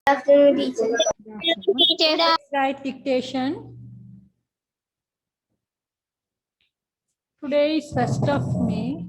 Afternoon, teacher. Good afternoon. Teacher, Let's write dictation. Today is 1st of May.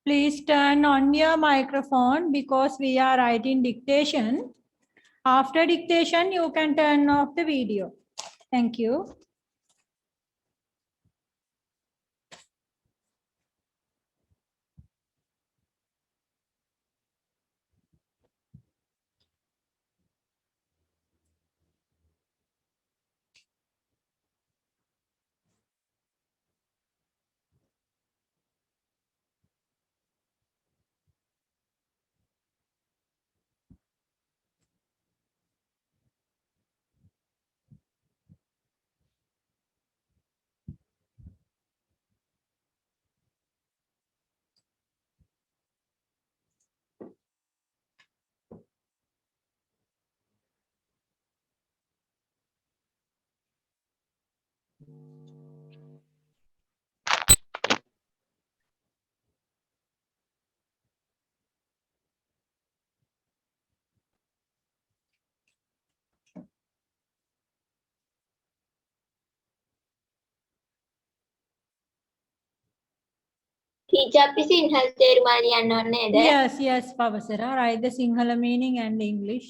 Please turn on your microphone because we are writing dictation. After dictation, you can turn off the video. Thank you. teacher අපි සිංහල තේරුම ලියන්න ඕනේ නේද? Yes, Pavasara. Write the Sinhala meaning and English.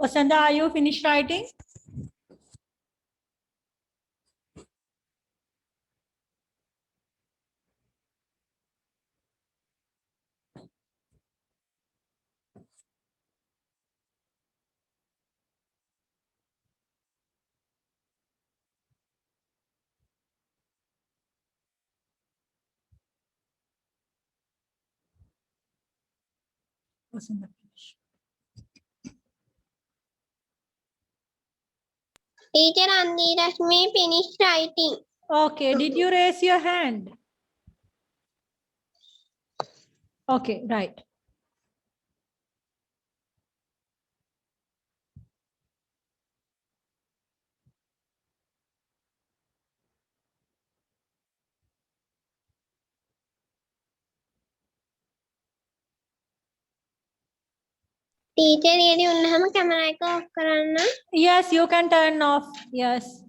Vasanta, are you finished writing? Vasanta, finish. Teacher Andi Rashmi finished writing. Okay, did you raise your hand? Okay, right. Teacher ready उन्नहम camera को off कराना. Yes, you can turn off. Yes.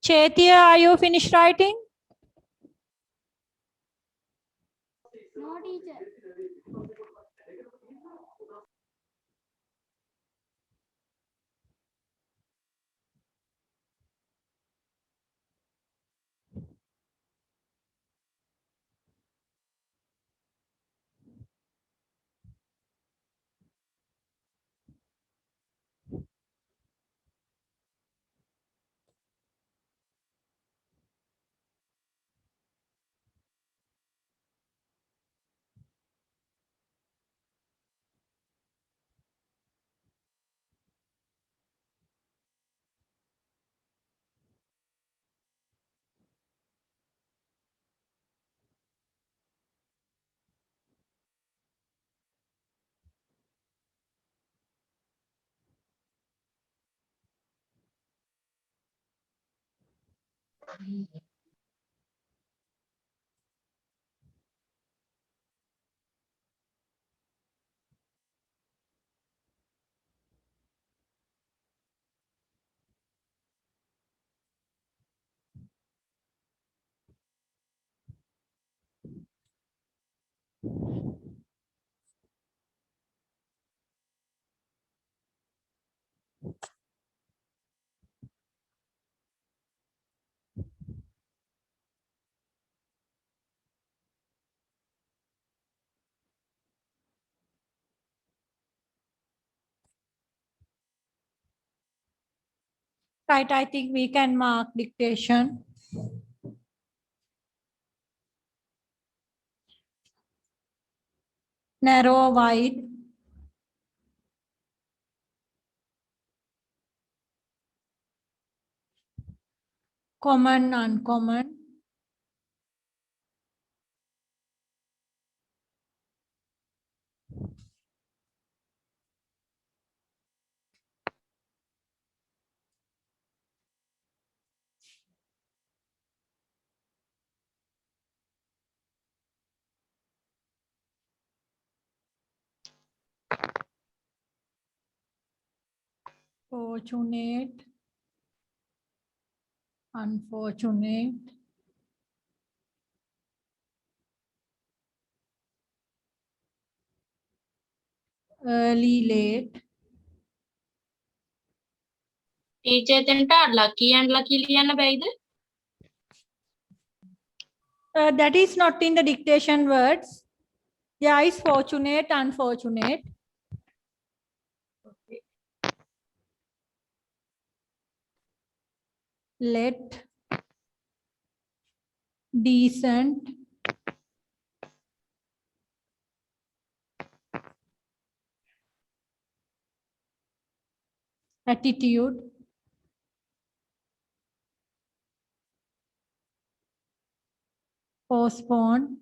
Chaitya, are you finished writing? No teacher. Right, I think we can mark dictation. Narrow, wide. Common, uncommon. Fortunate, unfortunate. Early, late. Teacher tenta lucky and lucky liana baide. That is not in the dictation words. There is fortunate, unfortunate. Let, decent, attitude, postpone,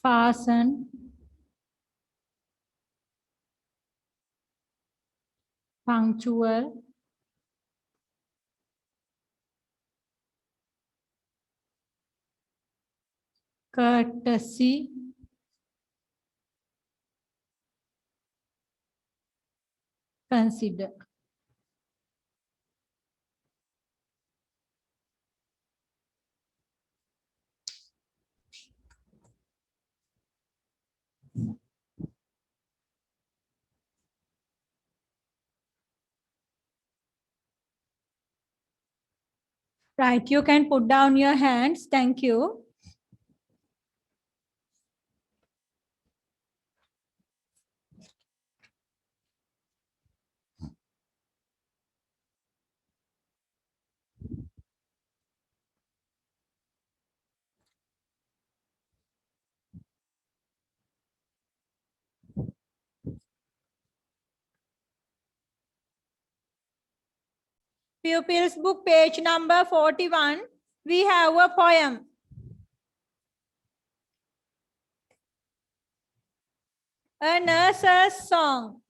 fasten, punctual, courtesy, consider. Right, you can put down your hands. Thank you. Pupils book page number 41. We have a poem. A nurse's song.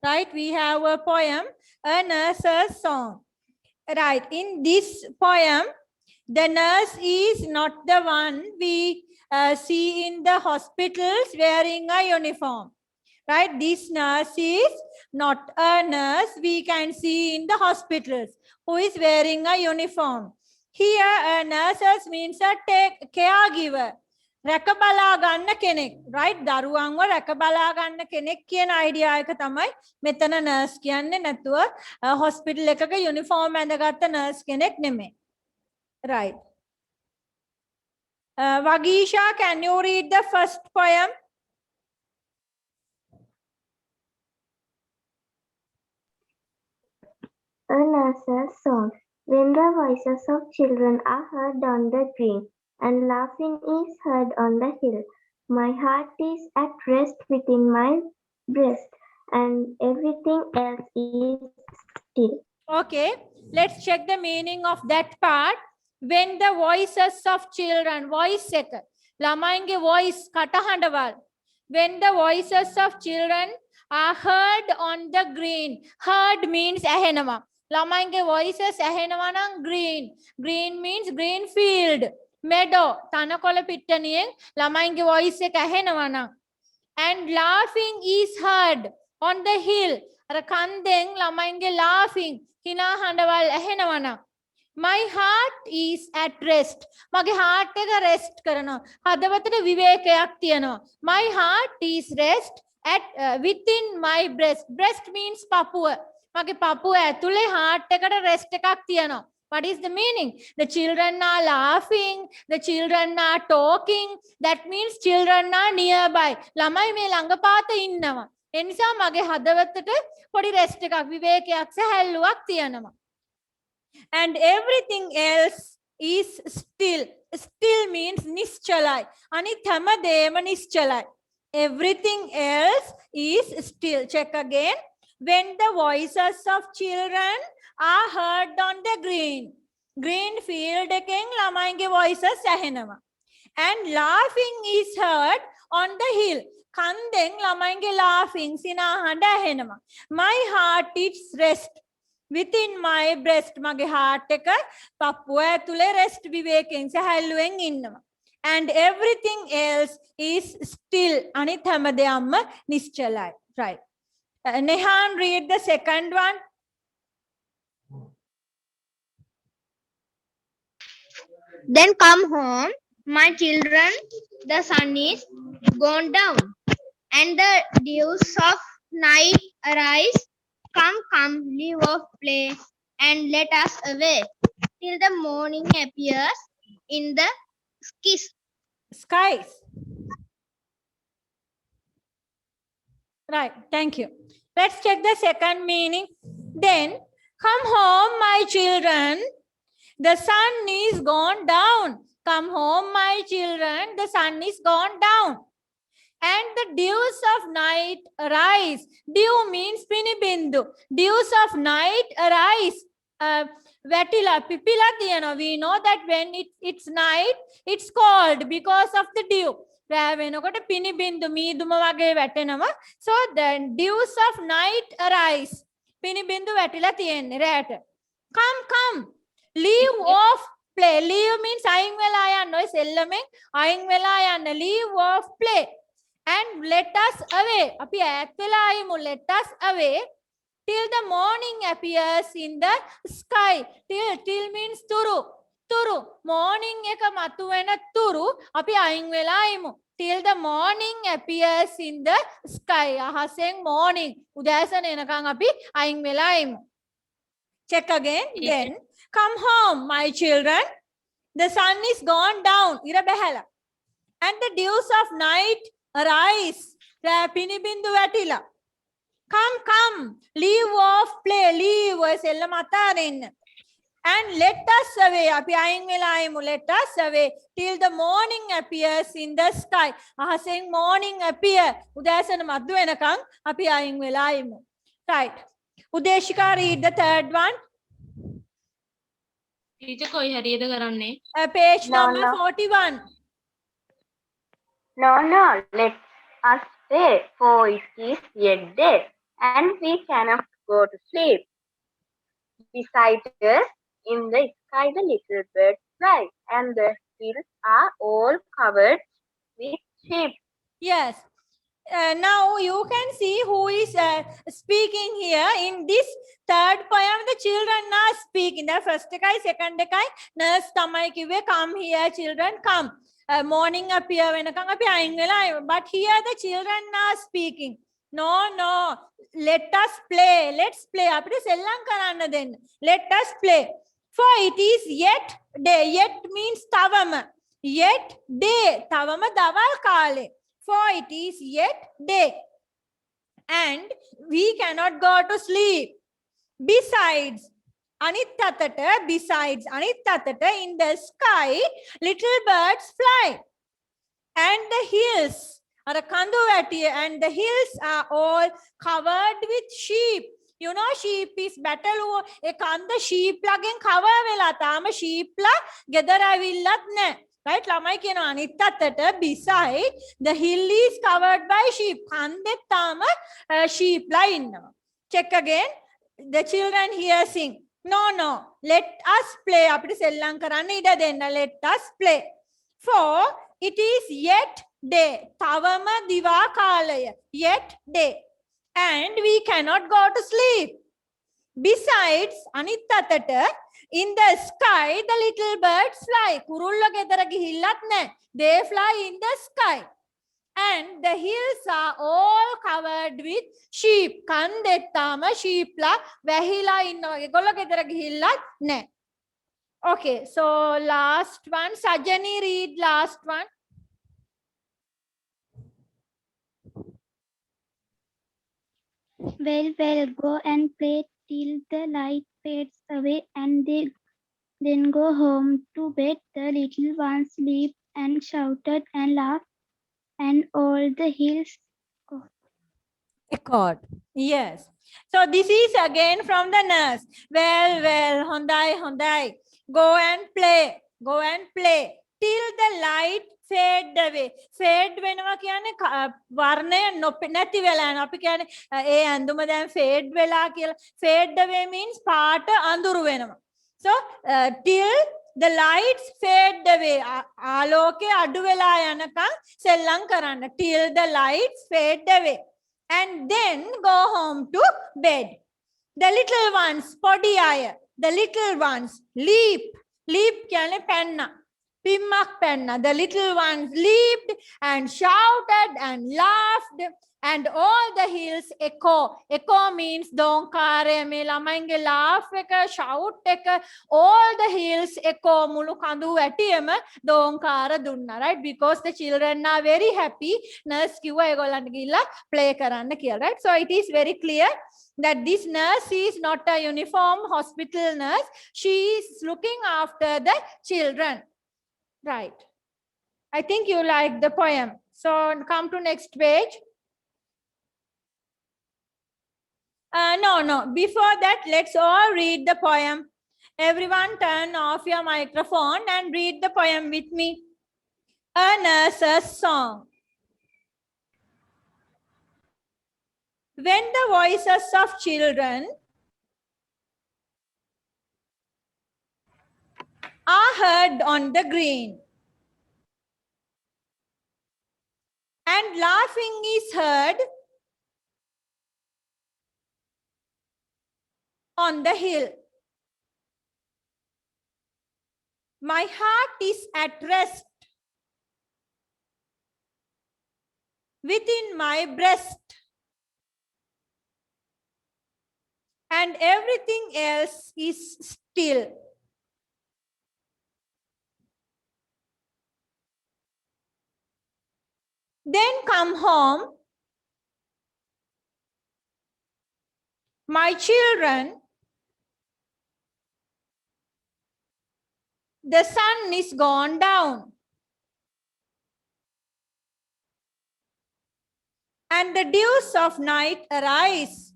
Right, we have a poem, A Nurse's Song. Right, in this poem, the nurse is not the one we see in the hospitals wearing a uniform. Right, this nurse is not a nurse we can see in the hospitals who is wearing a uniform. Here, a nurse means a caregiver. රැකබලා ගන්න කෙනෙක්, right? දරුවන්ව රැකබලා ගන්න කෙනෙක් කියන idea එක තමයි මෙතන nurse කියන්නේ, නැතුව හොස්පිටල් එකක යුනිෆෝම් ඇඳගත්ත නර්ස් කෙනෙක් නෙමෙයි. Right. Vagisha, can you read the first poem? A nurse's song. When the voices of children are heard on the green, and laughing is heard on the hill, my heart is at rest within my breast, and everything else is still. Okay, let's check the meaning of that part. When the voices of children, voice එක ළමයින්ගේ voice කටහඬවල්, when the voices of children are heard on the green. Heard means ඇහෙනවා. ළමයින්ගේ voices ඇහෙනවා නම් green. Green means green field, meadow, තනකොළ පිට්ටනියෙන් ළමයින්ගේ voice එක ඇහෙනවා නම්. And laughing is heard on the hill. අර කන්දෙන් ළමයින්ගේ laughing, හිනා හඬවල් ඇහෙනවා නම්. My heart is at rest. මගේ heart එක rest කරනවා. හදවතට විවේකයක් තියෙනවා. My heart is rest at within my breast. Breast means පපුව. මගේ පපුව ඇතුලේ heart එකට rest එකක් තියෙනවා. What is the meaning? The children are laughing, the children are talking. That means children are nearby. ළමයි මේ ළඟපාත ඉන්නවා. ඒ නිසා මගේ හදවතට පොඩි rest එකක්, විවේකයක්, සැහැල්ලුවක් තියෙනවා. And everything else is still. Still means නිශ්චලයි. අනිත් හැම දේම නිශ්චලයි. Everything else is still. Check again. When the voices of children are heard on the green. Green field එකෙන් ළමයින්ගේ voices ඇහෙනවා. And laughing is heard on the hill. කන්දෙන් ළමයින්ගේ laughing, සිනා හඬ ඇහෙනවා. My heart is rest within my breast. මගේ heart එක පපුව ඇතුලේ rest, විවේකයෙන්, සැහැල්ලුවෙන් ඉන්නවා. And everything else is still. අනිත් හැම දෙයක්ම නිශ්චලයි. Right. Nehan, read the second one. Then come home, my children, the sun is gone down, and the dews of night arise. Come, come, leave off play, and let us away, till the morning appears in the Skies. Right, thank you. Let's check the second meaning. Then, come home, my children. The sun is gone down. Come home, my children. The sun is gone down. and the dews of night arise. Dew means pinibindu. Dews of night arise. Vetila pipila tiyana. We know that when it's night, it's cold because of the dew. රැවෙනකොට පිනිබින්දු මීදුම වගේ වැටෙනවා. So the dews of night arise. පිනිබින්දු වැටිලා තියෙන්නේ රැට. Come. Leave off play. Leave means අයින් වෙලා යන්න. ඔය සෙල්ලමෙන් අයින් වෙලා යන්න. Leave off play. And let us away. අපි ඈත් වෙලා ආයිමු. Let us away till the morning appears in the sky. Till means turu. Morning එක මතුවෙන තුරු අපි අයින් වෙලා ආයිමු. Till the morning appears in the sky. අහසෙන් morning උදෑසන එනකන් අපි අයින් වෙලා ආයිමු. Check again. Then come home, my children. The sun is gone down. ඉර බැහැලා. And the dews of night arise. රෑ පිනිබින්දු වැටිලා. Come. Leave off play. Leave. ඔය සෙල්ලම අතාරින්න. And let us away. අපි අයින් වෙලා ආයිමු. Let us away till the morning appears in the sky. අහසෙන් morning appear. උදෑසන මතු වෙනකන් අපි අයින් වෙලා ආයිමු. Right. Udeshika, read the third one. Teacher කොයි හරියද කරන්නේ? Page No, number no. 41. No, let us stay, for it is yet day, and we cannot go to sleep. Beside us, in the sky, the little birds fly, and the hills are all covered with sheep. Yes. Now you can see who is speaking here. In this third poem, the children are speaking. The first ekai, second ekai, nurse tamai kiwe, come here, children, come. Morning appear venakan api ayin wela. But here the children are speaking. No. Let us play. Let's play. Apita sellam karanna denna. Let us play. For it is yet day. Yet means tawama. Yet day. Tawama dawal kale. For it is yet day. And we cannot go to sleep. Besides, in the sky, little birds fly. And the hills, and the hills are all covered with sheep. You know, sheep is battle. Ekanda sheep lagen cover vela. Tama sheep la gedara villat ne. Right? Lamai කියනවා අනිත් අතට beside the hill is covered by sheep. කන්දේ තාම sheep ලා ඉන්නවා. Check again. The children here sing. No. Let us play. අපිට සෙල්ලම් කරන්න ඉඩ දෙන්න. Let us play. For it is yet day. තවම දිවා කාලය. Yet day. And we cannot go to sleep. Besides, අනිත් අතට in the sky, the little birds fly. Kurulla gedara gihillat naha. They fly in the sky. And the hills are all covered with sheep. Kandettama sheep la vähila innawa. Egolla gedara gihillat naha. Okay, so last one. Sajani, read last one. Well, go and play till the light fades away, and they then go home to bed. The little ones sleep and shouted and laughed, and all the hills Accord. Yes. So this is again from the nurse. Well, Hondai. Go and play till the light fade away. Fade වෙනවා කියන්නේ වර්ණය නැති වෙලා යනවා. අපි කියන්නේ ඒ අඳුම දැන් fade වෙලා කියලා. Fade away means පාට අඳුරු වෙනවා. So till the lights fade away. ආලෝකය අඩු වෙලා යනකම් සෙල්ලම් කරන්න. Till the lights fade away. And then go home to bed. The little ones, podi aya. The little ones leap කියන්නේ පැන්න. Pimmak penna. The little ones leaped and shouted and laughed, and all the hills echo. Echo means donkare me lamainge laugh eka shout eka. All the hills echo. Mulu kandu වැටියම donkara dunna, right? Because the children are very happy. Nurse කිව්වා ඒගොල්ලන්ට ගිහිල්ලා play කරන්න කියලා, right? So it is very clear that this nurse is not a uniform hospital nurse. She is looking after the children. Right. I think you like the poem. So come to next page. No. Before that, let's all read the poem. Everyone turn off your microphone and read the poem with me. A Nurse's Song. When the voices of children are heard on the green, and laughing is heard on the hill, my heart is at rest within my breast, and everything else is still. Then come home, my children. The sun is gone down, and the dews of night arise.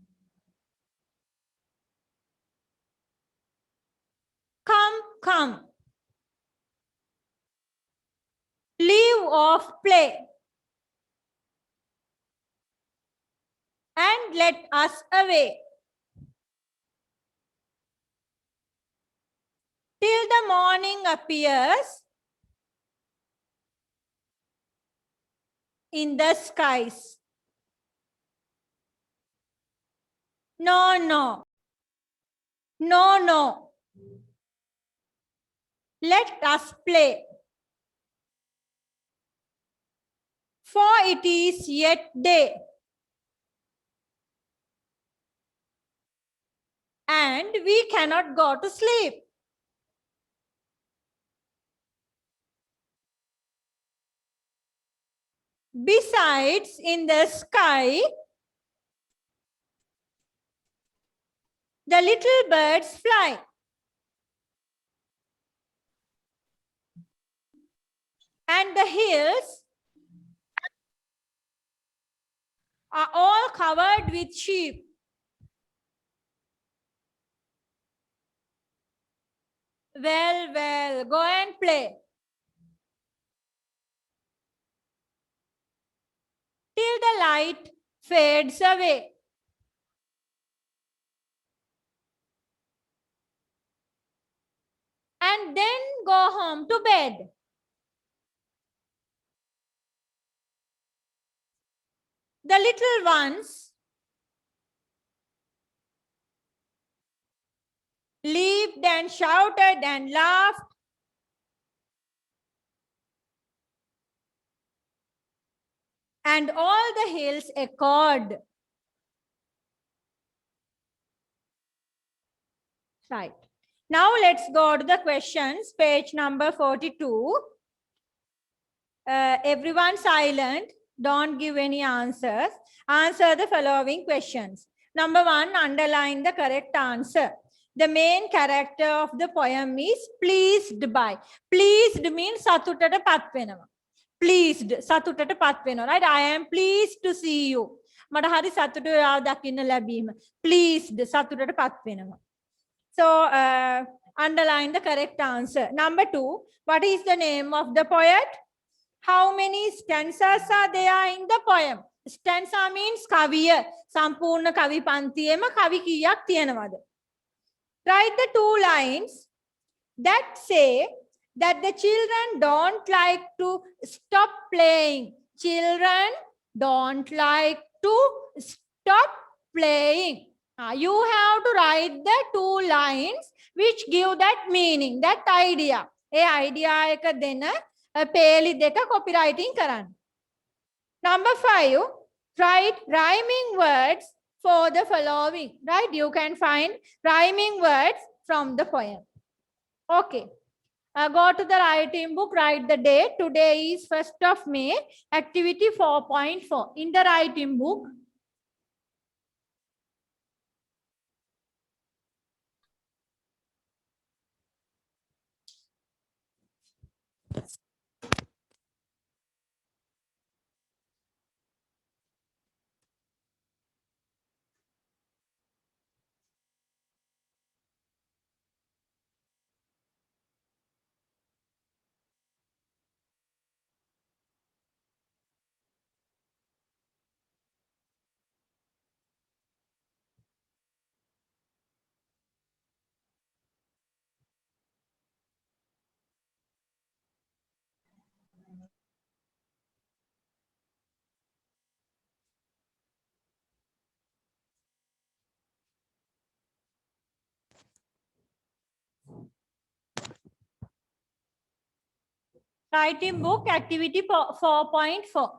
Come, leave off play, and let us away, till the morning appears in the skies. No. Let us play, for it is yet day, and we cannot go to sleep. Besides, in the sky, the little birds fly, and the hills are all covered with sheep. Well, go and play, till the light fades away, and then go home to bed. The little ones leaped and shouted and laughed, and all the hills echoed. Right. Now let's go to the questions, page number 42. Everyone silent. Don't give any answers. Answer the following questions. Number 1, underline the correct answer. The main character of the poem is pleased by. Pleased means සතුටට පත් වෙනවා. Pleased සතුටට පත් වෙනවා. Right? I am pleased to see you. මට හරි සතුටු ඔයාව දකින්න ලැබීම. Pleased සතුටට පත් වෙනවා. So underline the correct answer. Number 2, what is the name of the poet? How many stanzas are there in the poem? Stanza means kaviya. සම්පූර්ණ කවි පන්තියේම කවි කීයක් තියෙනවද? Write the 2 lines that say that the children don't like to stop playing. Children don't like to stop playing. You have to write the 2 lines which give that meaning, that idea. A idea එක දෙන පේලි දෙක copywriting කරන්න. Number 5, write rhyming words for the following. Right? You can find rhyming words from the poem. Okay. Go to the writing book, write the date. Today is 1st of May, activity 4.4. In the writing book, Writing book activity 4.4.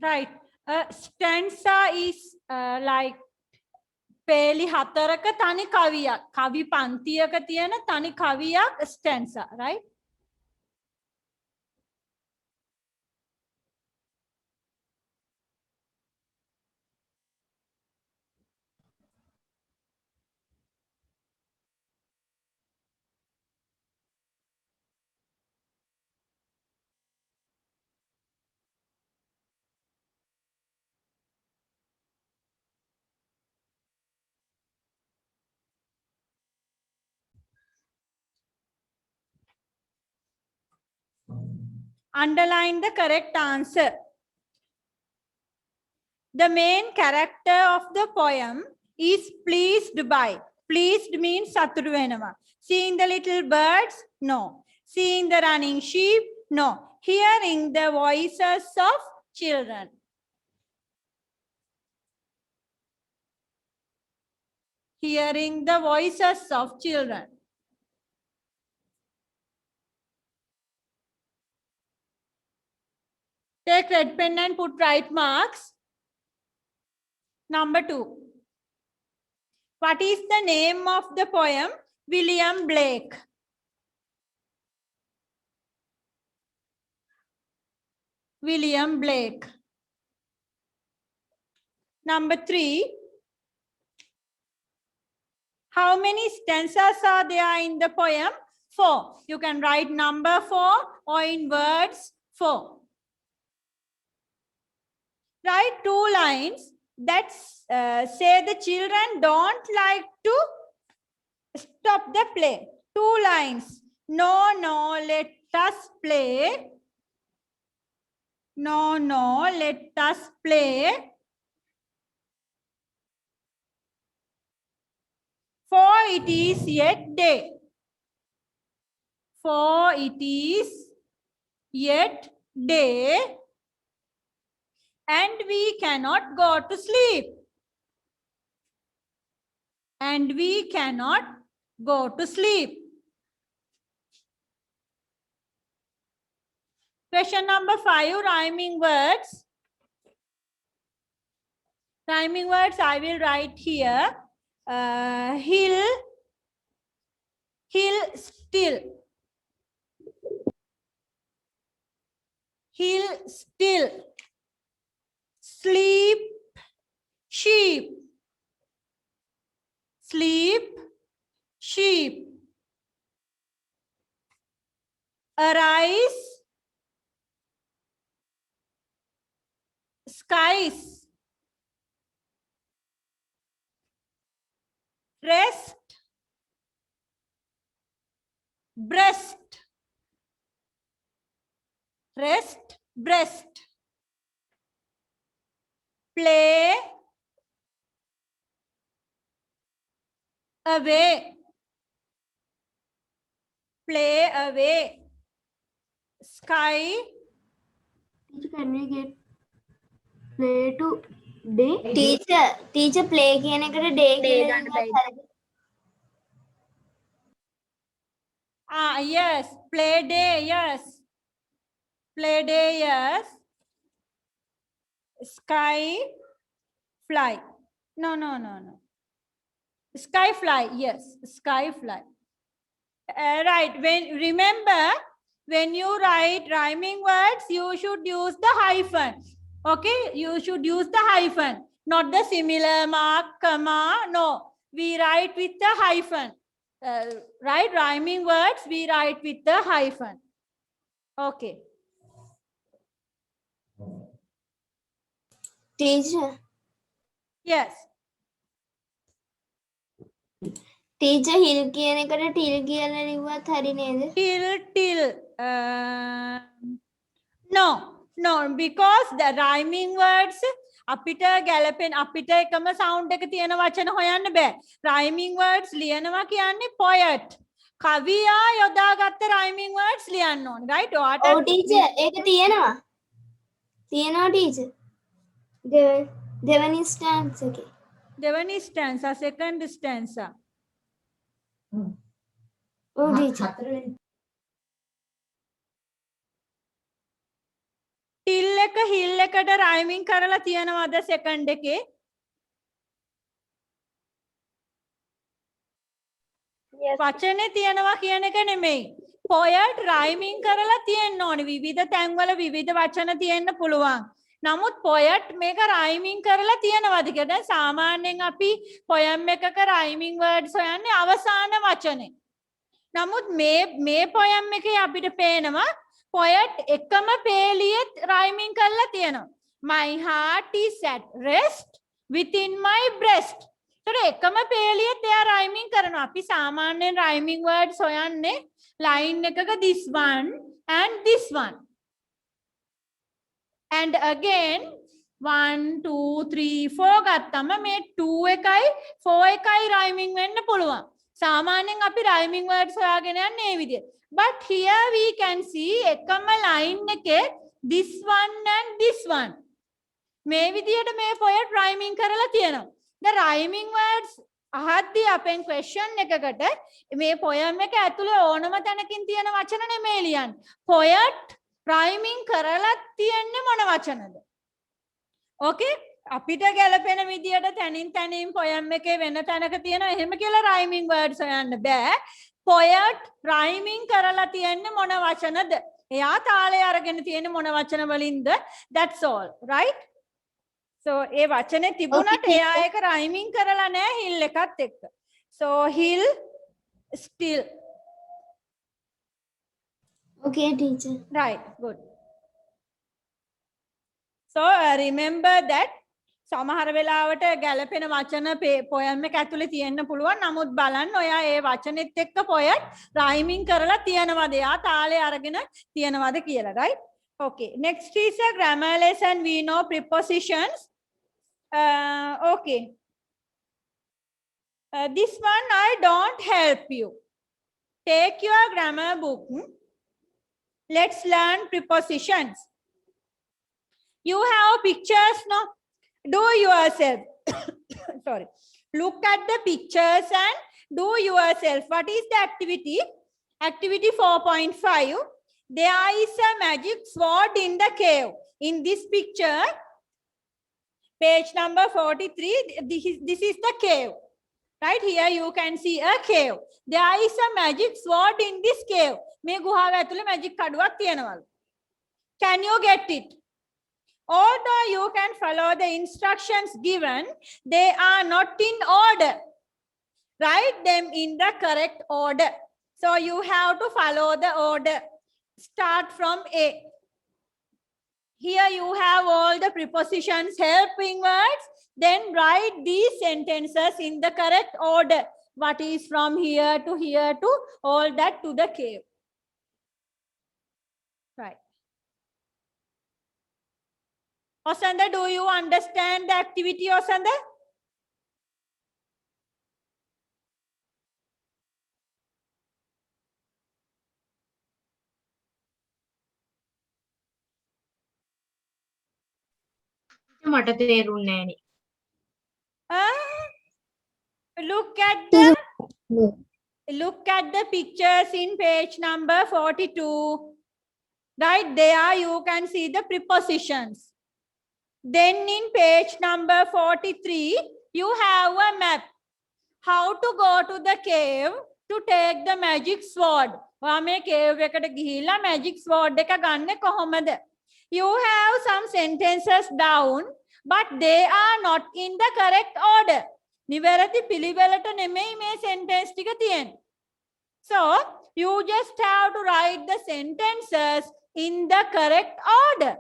Right. Stanza is like පේලි හතරක තනි කවියක්. කවි පන්තියක තියෙන තනි කවියක් stanza, right? Underline the correct answer. The main character of the poem is pleased by. Pleased means සතුටු වෙනවා. Seeing the little birds? No. Seeing the running sheep? No. Hearing the voices of children. Hearing the voices of children. Take red pen and put right marks. Number 2. What is the name of the poem? William Blake. William Blake. Number 3. How many stanzas are there in the poem? 4. You can write number 4 or in words 4. Write 2 lines that say the children don't like to stop the play. 2 lines. No, no, let us play. No, no, let us play. For it is yet day. For it is yet day. And we cannot go to sleep. And we cannot go to sleep. Question number 5, rhyming words. Rhyming words I will write here. Hill, still. Hill, still. Sleep, sheep. Sleep, sheep. Arise, skies. Rest, breast. Rest, breast. Play, away. Play away. Sky. Can we get play to day? Teacher play කියන එකට day කියන Yes. Play day, yes. Play day, yes. Sky, fly. No. Sky fly, yes. Sky fly. Right. Remember, when you write rhyming words, you should use the hyphen. Okay? You should use the hyphen. Not the similar mark, comma. No. We write with the hyphen. Right? Rhyming words, we write with the hyphen. Okay. Teacher. Yes. Teacher hill කියන එකට till කියලා ලිව්වත් හරි නේද? Till. No, because the rhyming words අපිට ගැලපෙන අපිට එකම sound එක තියෙන වචන හොයන්න බෑ. Rhyming words ලියනවා කියන්නේ poet. කවියා යොදාගත්ත rhyming words ලියන්න ඕනේ, right? ඔව් teacher ඒක තියෙනවා. තියෙනවා teacher. දෙවනි stanza එකේ. දෙවනි stanza, second stanza. ඔව් teacher. till එක එක hill එකට rhyming කරලා තියෙනවද second එකේ? Yes. වචනේ තියනවා කියන එක නෙමෙයි. poet rhyming කරලා තියෙන්න ඕනේ. විවිධ තැන්වල විවිධ වචන තියෙන්න පුළුවන්. නමුත් poet මේක rhyming කරලා තියෙනවද කියලා. දැන් සාමාන්‍යයෙන් අපි poem එකක rhyming words හොයන්නේ අවසාන වචනේ. නමුත් මේ poem එකේ අපිට පේනවා poet එකම පේලියෙත් rhyming කරලා තියෙනවා. My heart is at rest within my breast. So එකම පේලියෙත් එයා rhyming කරනවා. අපි සාමාන්‍යයෙන් rhyming words හොයන්නේ line එකක this one and this one. And again 1 2 3 4 ගත්තම මේ 2 එකයි 4 එකයි rhyming වෙන්න පුළුවන්. සාමාන්‍යයෙන් අපි rhyming words හොයාගෙන යන්නේ මේ විදිහට. But here we can see එකම line එකේ this one and this one. මේ විදිහට මේ poet rhyming කරලා තියෙනවා. The rhyming words අහද්දී අපෙන් question එකකට මේ poem එක ඇතුලේ ඕනම තැනකින් තියෙන වචන නෙමෙයි ලියන්නේ. poet rhyming කරලා තියෙන්නේ මොන වචනද? Okay? අපිට ගැලපෙන විදියට තැනින් තැනින් poem එකේ වෙන තැනක තියෙන එහෙම කියලා rhyming words හොයන්න බෑ. poet rhyming කරලා තියෙන්නේ මොන වචනද? එයා තාලේ අරගෙන තියෙන්නේ මොන වචන වලින්ද? That's all, right? So ඒ වචනේ තිබුණාට එයා ඒක rhyming කරලා නැහැ hill එකත් එක්ක. So hill still. Okay, teacher. Right, good. So remember that සමහර වෙලාවට ගැලපෙන වචන poem එක ඇතුලේ තියෙන්න පුළුවන්. නමුත් බලන්න ඔයා ඒ වචනෙත් එක්ක poet rhyming කරලා තියනවාද? එයා තාලේ අරගෙන තියනවාද කියලා, right? Okay, next is a grammar lesson. We know prepositions. Okay. This one I don't help you. Take your grammar book. Let's learn prepositions. You have pictures, no? Do yourself. Sorry. Look at the pictures and do yourself. What is the activity? Activity 4.5. There is a magic sword in the cave. In this picture, page number 43, this is the cave. Right here you can see a cave. There is a magic sword in this cave. මේ ගුහාව ඇතුලේ magic කඩුවක් තියෙනවලු. Can you get it? Although you can follow the instructions given, they are not in order. Write them in the correct order. So you have to follow the order. Start from A. Here you have all the prepositions, helping words. Then write these sentences in the correct order. What is from here to all that to the cave. Right. Osanda, do you understand the activity, Osanda? මට තේරුන්නේ නෑනේ. Look at the pictures in page number 42. Right there you can see the prepositions. Then in page number 43 you have a map. How to go to the cave to take the magic sword. ඔයා මේ cave එකට ගිහිල්ලා magic sword එක ගන්න කොහොමද? You have some sentences down, but they are not in the correct order. නිවැරදි පිළිවෙලට නෙමෙයි මේ sentence ටික තියෙන්නේ. So you just have to write the sentences in the correct order.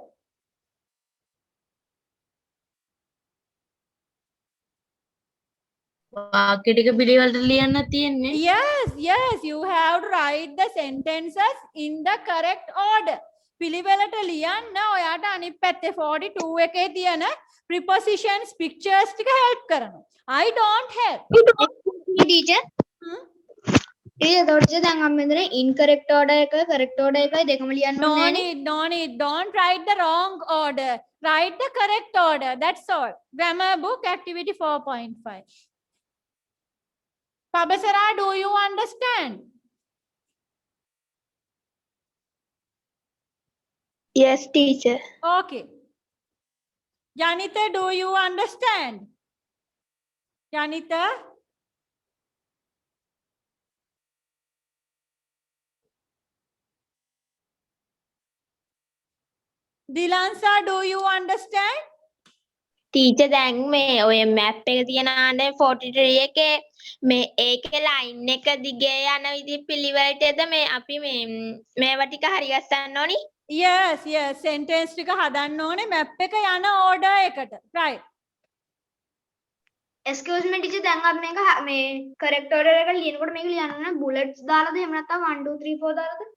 වාක්‍ය ටික පිළිවෙලට ලියන්න තියෙන්නේ. Yes, you have to write the sentences in the correct order. පිළිවෙලට ලියන්න ඔයාට අනිත් පැත්තේ 42 එකේ තියෙන prepositions pictures ටික help කරනවා. I don't help. Teacher. එතකොට දැන් අපි මෙතන incorrect order එක correct order එකයි දෙකම ලියන්න No ඕනේ need, no need. Don't write the wrong order. Write the correct order. That's all. Grammar book activity 4.5. Pabasara, do you understand? Yes, teacher. Okay. Janita, do you understand? Janita? Dilansa, do you understand? Teacher දැන් මේ ඔය map එක තියනවානේ 43 එකේ මේ ඒකේ line එක දිගේ යන විදි පිළිවෙලටද මේ අපි මේවා ටික හරි ගස්සන්න ඕනි. Yes, yes. Sentence ටික හදන්න ඕනේ map එක යන order එකට. Right. excuse me teacher දැන් අපි මේ correct order එක ලියනකොට මේක ලියන්න ඕනේ bullets දාලාද එහෙම නැත්නම් 1 2 3 4 දාලාද?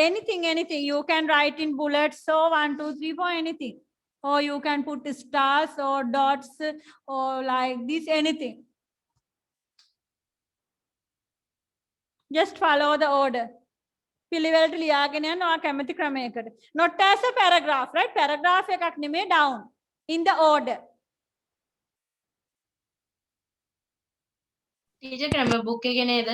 Anything. You can write in bullets, so 1, 2, 3, 4, anything. Or you can put stars or dots or like this, anything. Just follow the order. පිළිවෙලට ලියාගෙන යන්න ඔයා කැමති ක්‍රමයකට. Not as a paragraph, right? Paragraph එකක් නෙමෙයි down. In the order. Teacher grammar book එකේ නේද?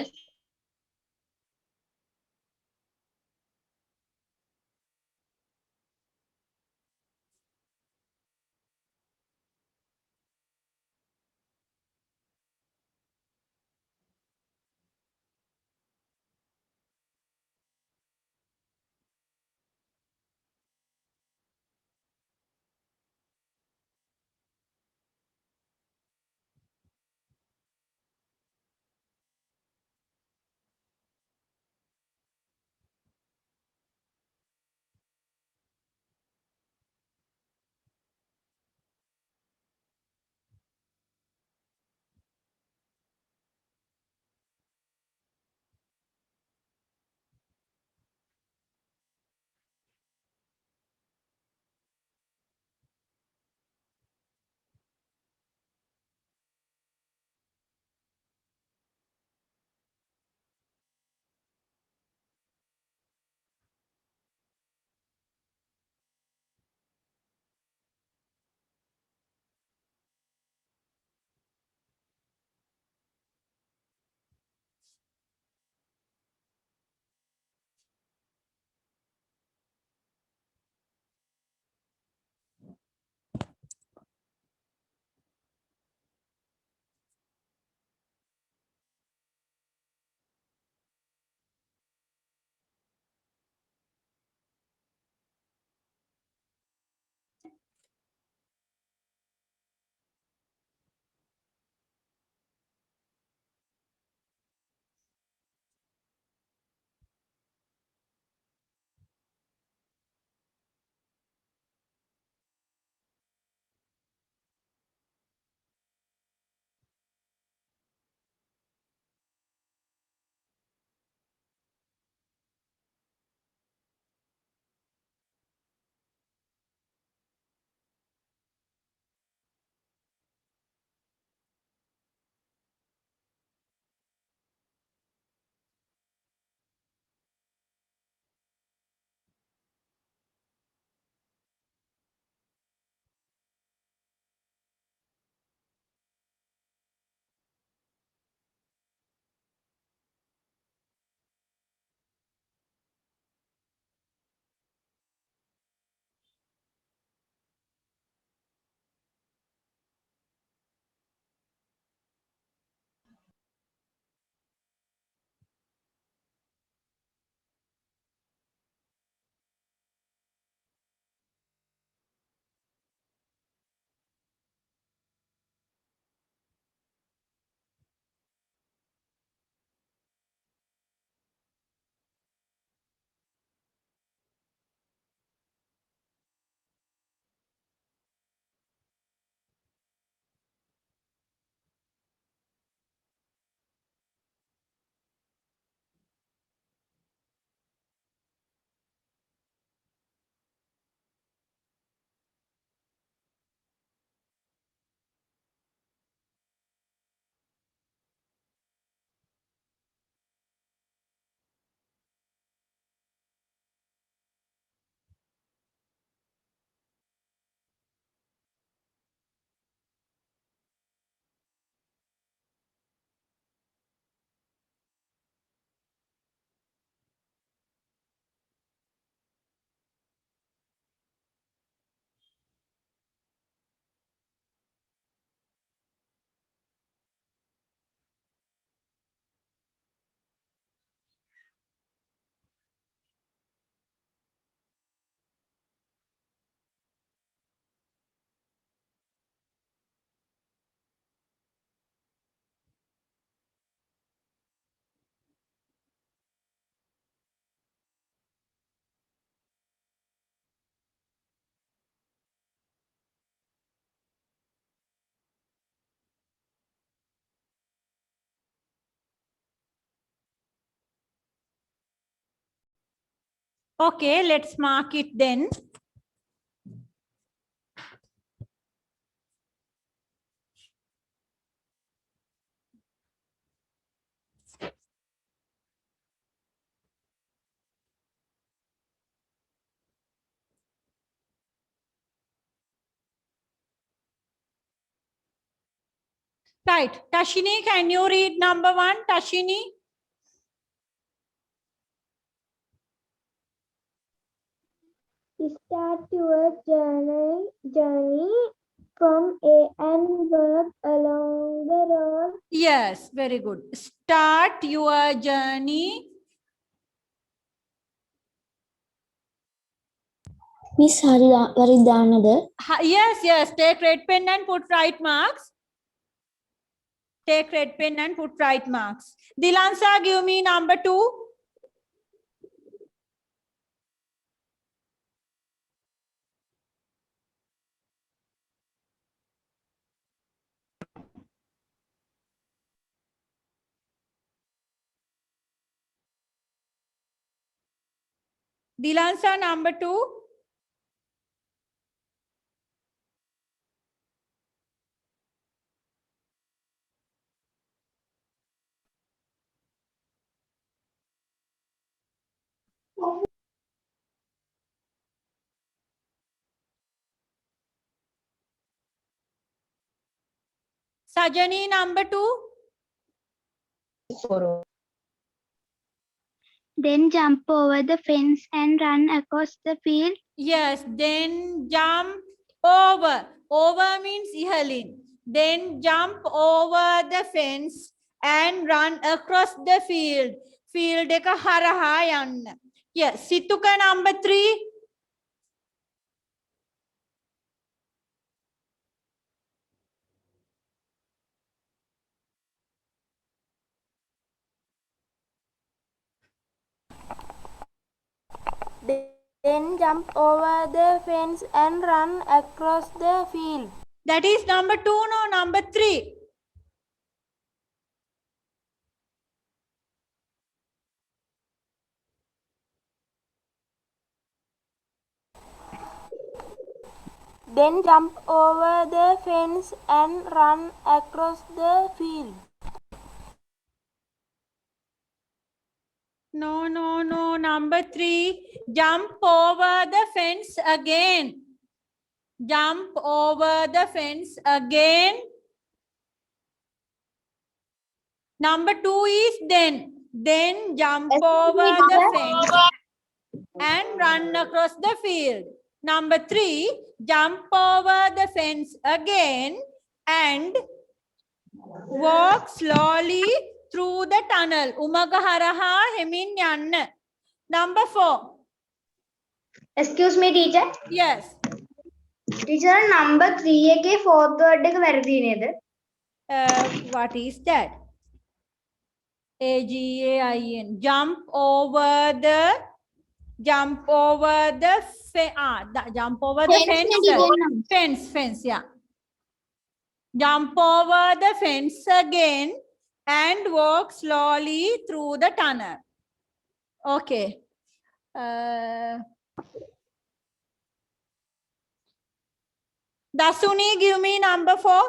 Okay, let's mark it then. Right. Tashini, can you read number 1? Tashini? Start your journey from A and work along the road. Yes, very good. Start your journey. Miss Haridanada. Yes. Take red pen and put right marks. Take red pen and put right marks. Dilansa, give me number 2. Dilansa, number 2. Sajani, number 2. Then jump over the fence and run across the field. Yes, then jump over. Over means ihalin. Then jump over the fence and run across the field. Field එක හරහා යන්න. Yes, Situka, number 3. Then jump over the fence and run across the field. That is number 2, no, number 3. Then jump over the fence and run across the field. No, number 3. Jump over the fence again. Jump over the fence again. Number 2 is then. Then jump over the fence and run across the field. Number 3, jump over the fence again and walk slowly through the tunnel. Umaga haraha hemin yanna. Number 4. Excuse me, teacher. Yes. Teacher, number 3 එකේ fourth word එක වැරදි නේද? What is that? AGAIN. Jump over the fence. Jump over the fence. Yeah. Jump over the fence again and walk slowly through the tunnel. Okay. Dasuni, give me number 4.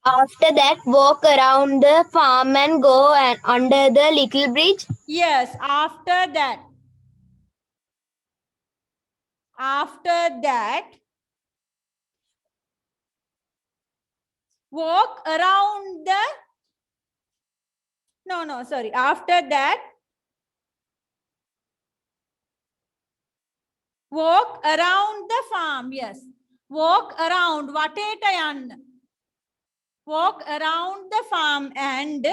After that, walk around the farm and go under the little bridge. Yes, after that. Walk around the... No, sorry. After that, walk around the farm. Yes. Walk around. Vateta yanna. Walk around the farm and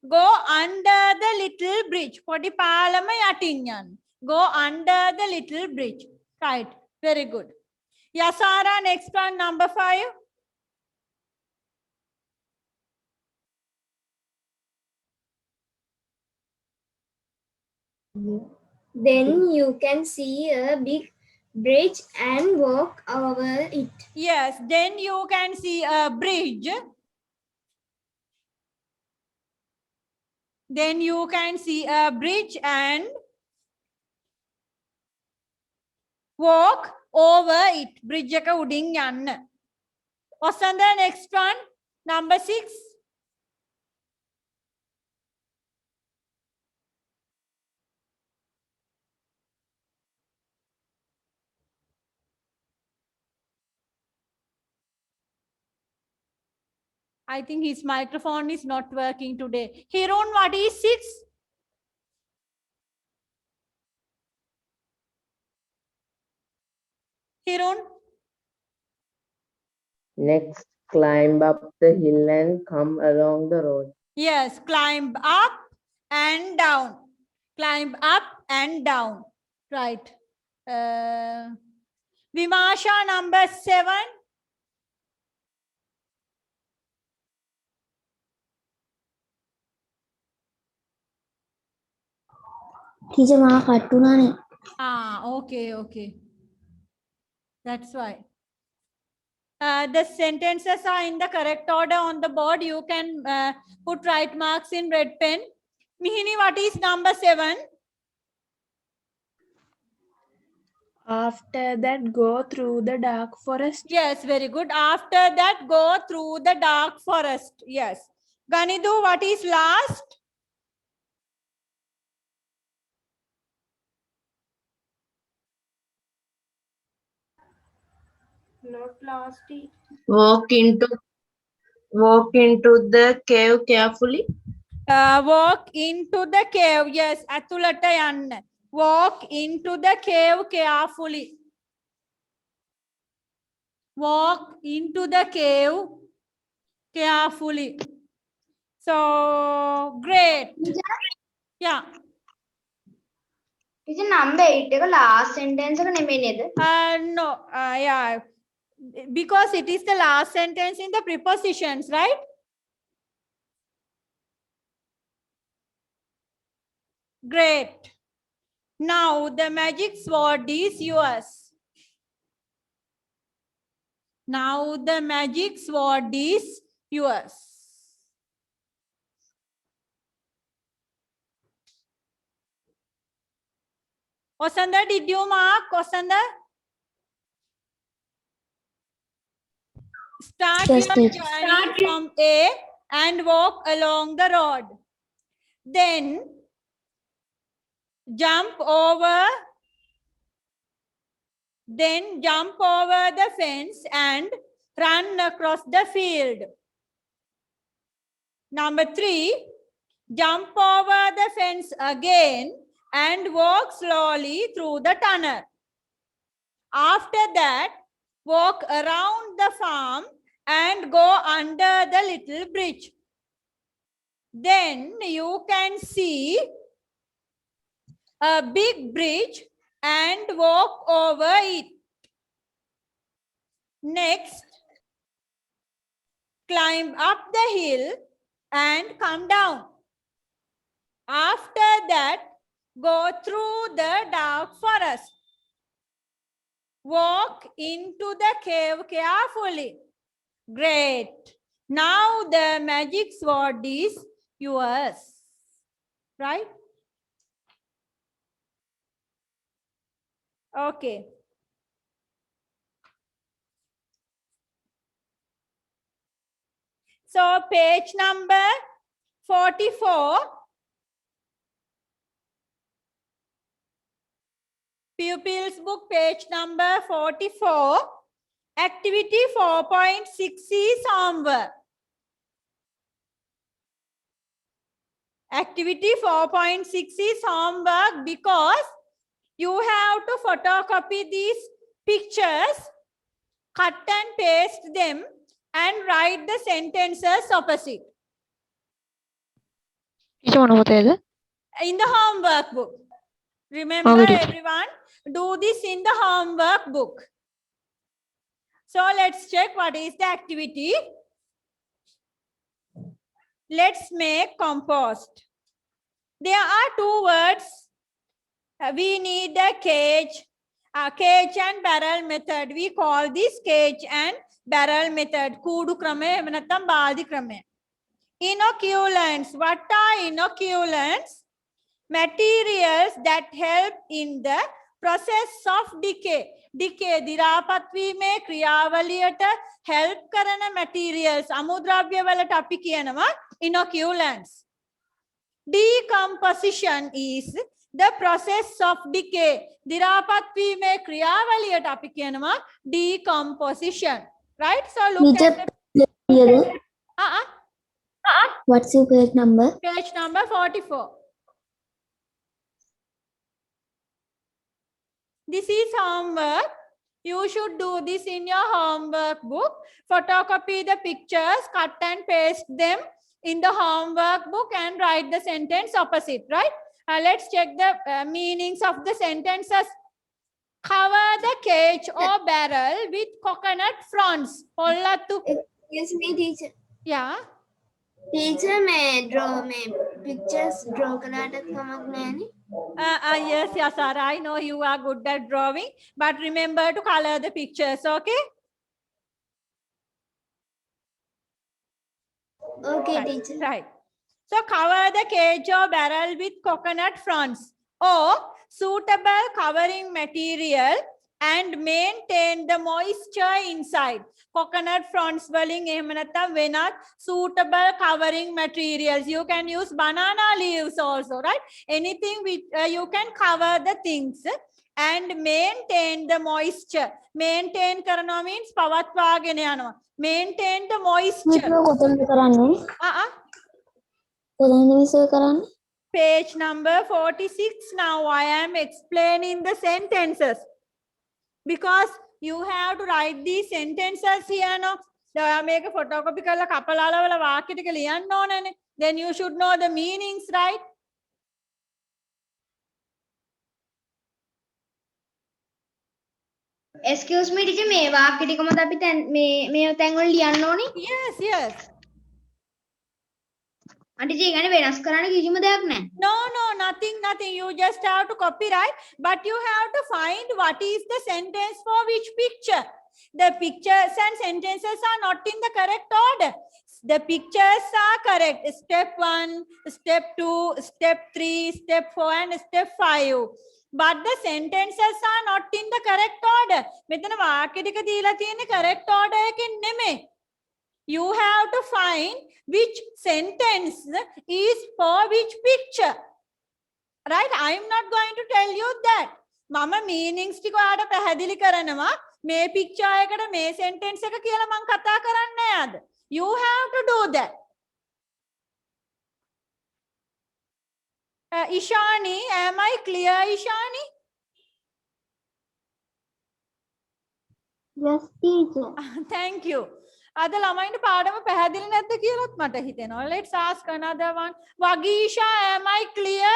go under the little bridge. Podi palama yatin yanna. Go under the little bridge. Right. Very good. Yasara, next one, number 5. Then you can see a big bridge and walk over it. Yes, then you can see a bridge. Then you can see a bridge and walk over it. Bridge එක උඩින් යන්න. Osanda, next one. Number 6. I think his microphone is not working today. Hirun, what is 6? Hirun? Next, climb up the hill and come along the road. Yes, climb up and down. Climb up and down. Right. Vimasha, number 7. Teacher, මා කට්ටුනානේ. Okay. That's why. The sentences are in the correct order on the board. You can put right marks in red pen. Mihini, what is number 7? After that, go through the dark forest. Yes, very good. After that, go through the dark forest. Yes. Ganidu, what is last? Not last. Walk into the cave carefully. Walk into the cave. Yes, Atulata yanna. Walk into the cave carefully. Walk into the cave carefully. So, great. Yeah. Teacher, number 8 එක last sentence එක නෙමෙයි නේද? No. Yeah. Because it is the last sentence in the prepositions, right? Great. Now the magic sword is yours. Now the magic sword is yours. Osanda, did you mark? Osanda? Start Yes, your teacher. journey from A and walk along the road. Then jump over the fence and run across the field. Number 3, jump over the fence again and walk slowly through the tunnel. After that, walk around the farm and go under the little bridge. Then you can see a big bridge and walk over it. Next, climb up the hill and come down. After that, go through the dark forest. Walk into the cave carefully. Great. Now the magic sword is yours. Right? Okay. So page number 44. Pupils book page number 44. Activity 4.6 is homework. Activity 4.6 is homework because you have to photocopy these pictures, cut and paste them, and write the sentences opposite. In the homework book. Remember, everyone, do this in the homework book. So let's check what is the activity. Let's make compost. There are 2 words. We need a cage and barrel method. We call this cage and barrel method. Kudu krame, manatam baldi krame. Inoculants. What are inoculants? Materials that help in the process of decay දිරාපත් වීමේ ක්‍රියාවලියට help කරන materials අමුද්‍රව්‍ය වලට අපි කියනවා inoculants. Decomposition is the process of decay දිරාපත් වීමේ ක්‍රියාවලියට අපි කියනවා decomposition. Right? So look at the What's your page number? page number 44. This is homework. You should do this in your homework book. Photocopy the pictures, cut and paste them in the homework book and write the sentence opposite, right? Let's check the meanings of the sentences. Cover the cage or barrel with coconut fronds. Excuse me, teacher. Yeah. Teacher, may draw pictures draw karata kamak nani? Yes, Sarah, I know you are good at drawing, but remember to color the pictures, okay? Okay, Right, teacher. right. So cover the cage or barrel with coconut fronds or suitable covering material and maintain the moisture inside. Coconut fronds වලින් එහෙම නැත්නම් වෙනත් suitable covering materials. You can use banana leaves also, right? Anything which you can cover the things and maintain the moisture. Maintain කරනවා means පවත්වාගෙන යනවා. Maintain the moisture. Page number 46. Now I am explaining the sentences because you have to write these sentences here, no? Make a photocopy කරලා කපලාලා වල වාක්‍ය ටික ලියන්න ඕනනේ. Then you should know the meanings, right? Excuse me, teacher, මේ වාක්‍ය ටිකමද අපි මේ තැන් වල ලියන්න ඕනේ? Yes, yes. අන්ටි ජී ගන්නේ වෙනස් කරන්න කිසිම දෙයක් නැහැ. No, nothing. You just have to copyright, but you have to find what is the sentence for which picture. The pictures and sentences are not in the correct order. The pictures are correct. Step 1, step 2, step 3, step 4, and step 5. But the sentences are not in the correct order. මෙතන වාක්‍ය ටික දීලා තියෙන්නේ correct order එකකින් නෙමෙයි. You have to find which sentence is for which picture. Right? I am not going to tell you that. මම meanings ටික ඔයාලට පැහැදිලි කරනවා. මේ picture එකට මේ sentence එක කියලා මම කතා කරන්නේ නැහැ අද. You have to do that. Ishani, am I clear, Ishani? Yes, teacher. Thank you. අද ළමයින්ට පාඩම පැහැදිලි නැද්ද කියලාත් මට හිතෙනවා. Let's ask another one. Wagisha, am I clear?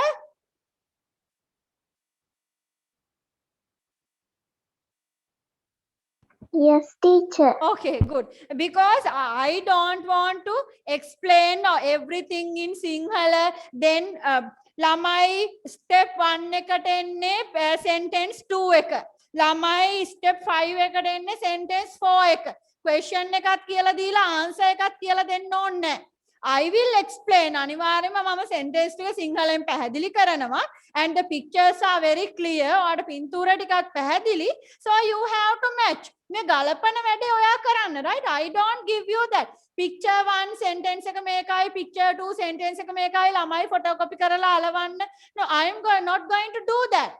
Yes, teacher. Okay, good. Because I don't want to explain everything in Sinhala. Then ළමයි step 1 එකට එන්නේ sentence 2 එක. ළමයි step 5 එකට එන්නේ sentence 4 එක. question එකක් කියලා දීලා answer එකක් කියලා දෙන්න ඕනේ නැහැ. I will explain. අනිවාර්යයෙන්ම මම sentence ටික සිංහලෙන් පැහැදිලි කරනවා. And the pictures are very clear. ඔයාලට පින්තූර ටිකක් පැහැදිලි. So you have to match. මේ ගලපන වැඩේ ඔයා කරන්න, right? I don't give you that. Picture 1 sentence එක මේකයි, picture 2 sentence එක මේකයි, ළමයි photocopy කරලා අලවන්න. No, I am not going to do that.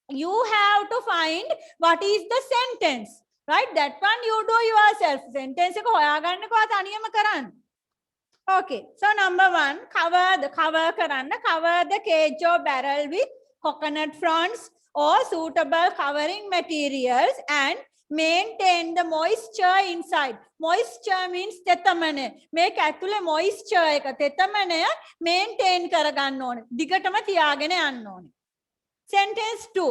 You have to find what is the sentence. Right? That one you do yourself. Sentence එක හොයාගන්නකෝ තනියම කරන්න. Okay. So number 1, cover the cage or barrel with coconut fronds or suitable covering materials and maintain the moisture inside. Moisture means තෙතමනය. මේක ඇතුලේ moisture එක තෙතමනය maintain කරගන්න ඕනේ. දිගටම තියාගෙන යන්න ඕනේ. Sentence 2.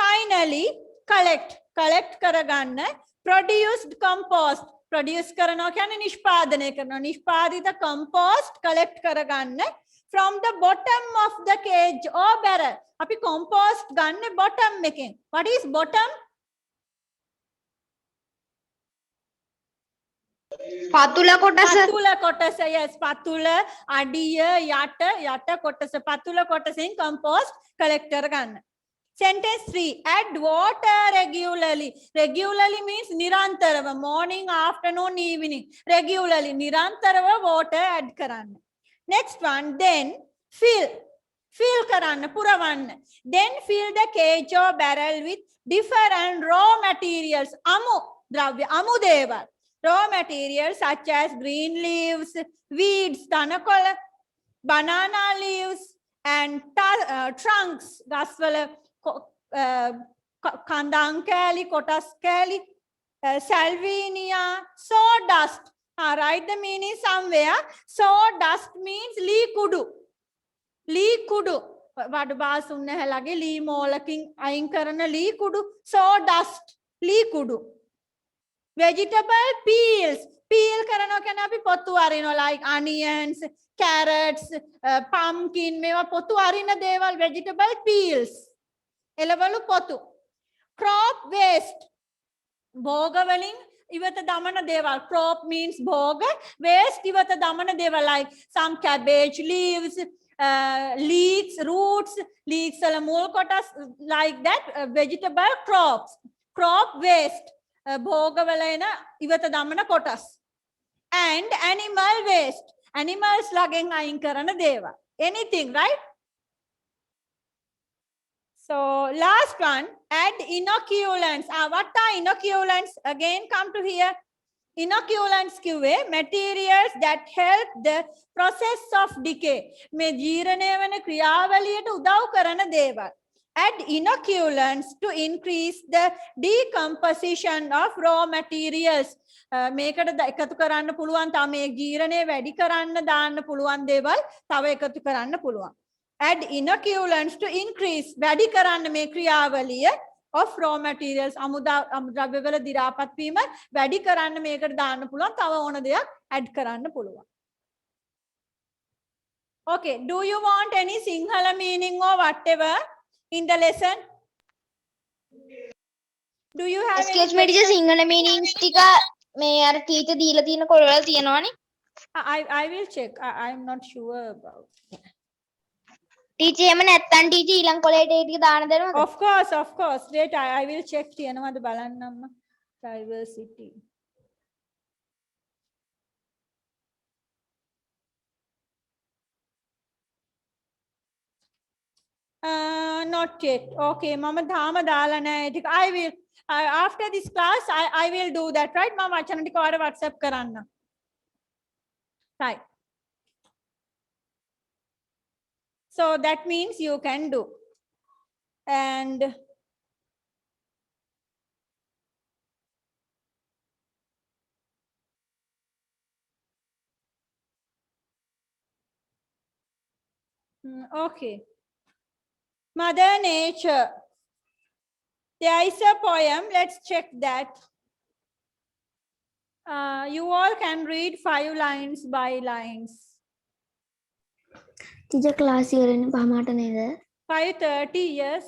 Finally, collect කරගන්න. Produced compost. Produce කරනවා කියන්නේ නිෂ්පාදනය කරනවා. නිෂ්පාදිත compost collect කරගන්න from the bottom of the cage or barrel. අපි compost ගන්න bottom එකෙන්. What is bottom? පතුල කොටස. Yes, පතුල අඩිය යට කොටස. පතුල කොටසෙන් compost collect කරගන්න. Sentence 3. Add water regularly. Regularly means nirantarava. Morning, afternoon, evening. Regularly. Nirantarava water add karanna. Next one. Then fill. Fill karanna. Puravanna. Then fill the cage or barrel with different raw materials. Amu. Dravya. Amu deva. Raw materials such as green leaves, weeds, tanakola, banana leaves, and trunks. Gaswala. Kandang kali, kotas kali, salvinia, sawdust. Write the meaning somewhere. Sawdust means lee kudu. Lee kudu. What baas unne hai lage lee molekin ayin karana lee kudu. Sawdust. Lee kudu. Vegetable peels. Peel karana kena api pottu arino like onions, carrots, pumpkin. Mewa pottu arina deval vegetable peels. Elavalu potu. Crop waste. Bhoga valing ivata damana deval. Crop means bhoga. Waste ivata damana deval like some cabbage leaves, leeks, roots, leeks alamul kotas like that. Vegetable crops. Crop waste. Bhoga valayna ivata damana kotas. And animal waste. Animals lageng ayin karana deval. Anything, right? So last one, add inoculants. What are inoculants? Again, come to here. Inoculants කිව්වේ materials that help the process of decay. මේ ජීර්ණය වෙන ක්‍රියාවලියට උදව් කරන දේවල්. Add inoculants to increase the decomposition of raw materials. මේකට එකතු කරන්න පුළුවන් තව මේ ජීර්ණය වැඩි කරන්න දාන්න පුළුවන් දේවල් තව එකතු කරන්න පුළුවන්. Add inoculants to increase වැඩි කරන්න මේ ක්‍රියාවලිය of raw materials අමුද්‍රව්‍යවල දි รา පත් වීම වැඩි කරන්න මේකට දාන්න පුළුවන් තව ඕන දෙයක් add කරන්න පුළුවන්. Okay, do you want any Sinhala meaning or whatever in the lesson? Do you have excuse me teacher Sinhala meanings ටික මේ අර teacher දීලා තියෙන කොටවල තියෙනවනේ. I will check. I'm not sure about. Teacher එහෙම නැත්තම් teacher ඊළඟ කොලේට ඒ ටික දාන්න දෙනවද? Of course. Wait, I will check තියෙනවද බලන්නම්ම. Diversity. Not yet. Okay, mama ධාම දාලා නැහැ ඒ ටික. I will after this class I will do that, right? මම වචන ටික ඔයාලට WhatsApp කරන්න. Right. So that means you can do. And okay. Mother Nature. There is a poem. Let's check that. You all can read 5 lines by lines. teacher class ඉවරනේ පහමාට නේද? 5:30, yes.